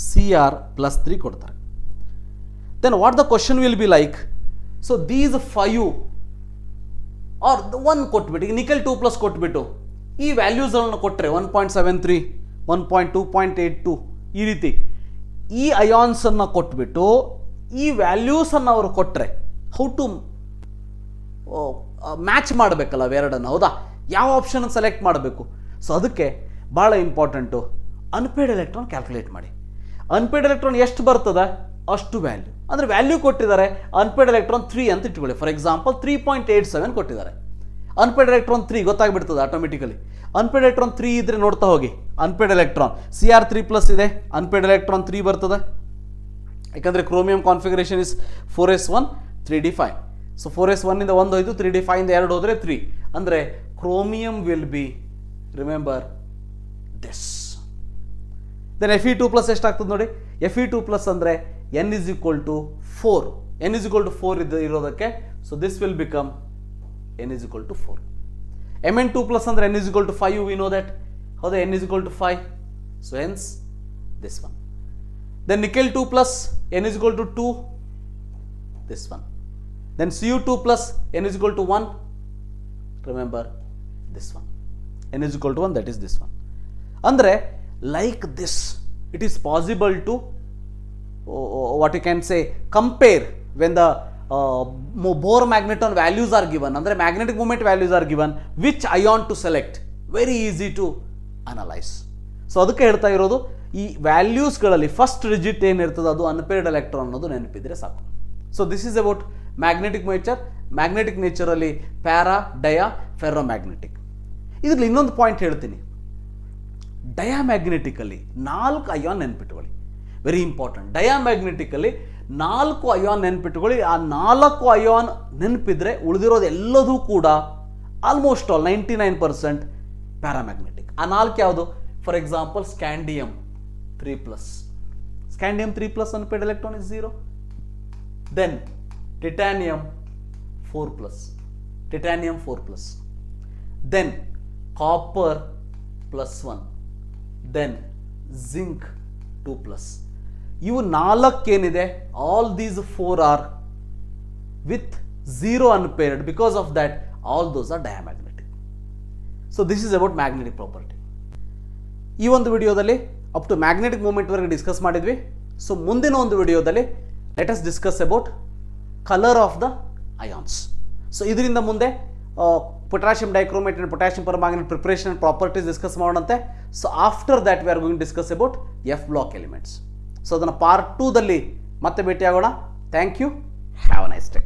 Cr+3 ಕೊಡ್ತಾರೆ. Then what the question will be like, so these 5 or the 1 ಕೊಟ್ಬಿಟ್ಟು, ಈಗ ನಿಕೆಲ್ 2+ ಕೊಟ್ಬಿಟ್ಟು ಈ ವ್ಯಾಲ್ಯೂಸ್ಗಳನ್ನು ಕೊಟ್ಟರೆ 1.73, 1.2.82 ಈ ರೀತಿ ಈ ಅಯಾನ್ಸನ್ನು ಕೊಟ್ಬಿಟ್ಟು ಈ ವ್ಯಾಲ್ಯೂಸನ್ನು ಅವರು ಕೊಟ್ಟರೆ ಹೌ ಟು ಮ್ಯಾಚ್ ಮಾಡಬೇಕಲ್ಲ ಅವೆರಡನ್ನು, ಹೌದಾ, ಯಾವ ಆಪ್ಷನ್ ಸೆಲೆಕ್ಟ್ ಮಾಡಬೇಕು. ಸೊ ಅದಕ್ಕೆ ಭಾಳ ಇಂಪಾರ್ಟೆಂಟು ಅನ್ಪೇಯ್ಡ್ ಎಲೆಕ್ಟ್ರಾನ್ ಕ್ಯಾಲ್ಕುಲೇಟ್ ಮಾಡಿ. ಅನ್ಪೇಯ್ಡ್ ಎಲೆಕ್ಟ್ರಾನ್ ಎಷ್ಟು ಬರ್ತದೆ ಅಷ್ಟು ವ್ಯಾಲ್ಯೂ, ಅಂದರೆ ವ್ಯಾಲ್ಯೂ ಕೊಟ್ಟಿದ್ದಾರೆ ಅನ್ಪೇಯ್ಡ್ ಎಲೆಕ್ಟ್ರಾನ್ 3 ಅಂತ ಇಟ್ಕೊಳ್ಳಿ. ಫಾರ್ ಎಕ್ಸಾಂಪಲ್ 3.87 ಕೊಟ್ಟಿದ್ದಾರೆ. ಅನ್ಪೇಯ್ಡ್ ಎಲೆಕ್ಟ್ರಾನ್ 3 ಗೊತ್ತಾಗ್ಬಿಡ್ತದೆ ಆಟೋಮೆಟಿಕಲಿ. ಅನ್ಪೇಯ್ಡ್ ಎಲೆಕ್ಟ್ರಾನ್ 3 ಇದ್ರೆ ನೋಡ್ತಾ ಹೋಗಿ, ಅನ್ಪೇಯ್ಡ್ ಎಲೆಕ್ಟ್ರಾನ್ Cr3+ ಇದೆ, ಅನ್ಪೇಯ್ಡ್ ಎಲೆಕ್ಟ್ರಾನ್ 3 ಬರ್ತದೆ. ಯಾಕಂದರೆ chromium configuration is 4s1 3d5. So 4s1 ಇಂದ 1 ಹೋಯ್ತು, 3d5 ಇಂದ 2 ಹೋದರೆ 3, ಅಂದರೆ chromium will be, remember this. Then Fe2+ ಎಷ್ಟಾಗ್ತದೆ ನೋಡಿ, Fe2+ ಅಂದರೆ n is equal to 4, n is equal to 4 ಇರೋದಕ್ಕೆ, so this will become n is equal to 4. Mn2+ ಅಂದರೆ n is equal to 5, we know that, ಹೌದಾ, n is equal to 5, so hence this one. Then nickel 2+, n is equal to 2, this one. Then Cu2+, n is equal to 1, remember this one. n is equal to 1, that is this one. ಅಂದರೆ like this it is possible to what you can say compare when the Bohr magneton values are given, ಅಂದರೆ magnetic moment values are given, which ion to select, very easy to analyze. So ಅದಕ್ಕೆ ಹೇಳ್ತಾ ಇರೋದು ಈ ವ್ಯಾಲ್ಯೂಸ್ಗಳಲ್ಲಿ first digit ಏನಿರ್ತದೆ ಅದು unpaired electron ಅನ್ನೋದು ನೆನಪಿದ್ರೆ ಸಾಕು. So this is about magnetic nature. Magnetic ನೇಚರಲ್ಲಿ ಪ್ಯಾರಾ, ಡಯಾ, ಫೆರ್ರೋಮ್ಯಾಗ್ನೆಟಿಕ್. ಇದರಲ್ಲಿ ಇನ್ನೊಂದು ಪಾಯಿಂಟ್ ಹೇಳ್ತೀನಿ. ಡಯಾಮ್ಯಾಗ್ನೆಟಿಕಲ್ಲಿ 4 ಅಯಾನ್ ನೆನ್ಪಿಟ್ಕೊಳ್ಳಿ, ವೆರಿ ಇಂಪಾರ್ಟೆಂಟ್. ಡಯಾಮ್ಯಾಗ್ನೆಟಿಕಲ್ಲಿ 4 ಅಯಾನ್ ನೆನ್ಪಿಟ್ಕೊಳ್ಳಿ. ಆ 4 ಅಯಾನ್ ನೆನಪಿದ್ರೆ ಉಳಿದಿರೋದು ಎಲ್ಲದೂ ಕೂಡ ಆಲ್ಮೋಸ್ಟ್ ಆಲ್ 99% ಪ್ಯಾರಾಮ್ಯಾಗ್ನೆಟಿಕ್. ಆ 4 ಯಾವುದು? For example scandium 3+. Scandium 3+ unpaired electron is 0. Then titanium 4+. Titanium 4+. Then copper +1. Then zinc 2+. ಇವು 4 ಏನಿದೆ, all these 4 are with 0 unpaired. Because of that all those are diamagnetic. So this is about magnetic property. ಈ ಒಂದು ವಿಡಿಯೋದಲ್ಲಿ up to magnetic ಮೂಮೆಂಟ್ವರೆಗೆ discuss ಮಾಡಿದ್ವಿ. ಸೊ ಮುಂದಿನ ಒಂದು ವಿಡಿಯೋದಲ್ಲಿ let us discuss about colour of the ions. So ಇದರಿಂದ ಮುಂದೆ potassium dichromate and potassium permanganate preparation and properties discuss ಮಾಡೋಣಂತೆ. So after that we are going discuss about F block elements. So ಅದನ್ನು part 2ದಲ್ಲಿ ಮತ್ತೆ ಭೇಟಿಯಾಗೋಣ. Thank you. Have a nice day.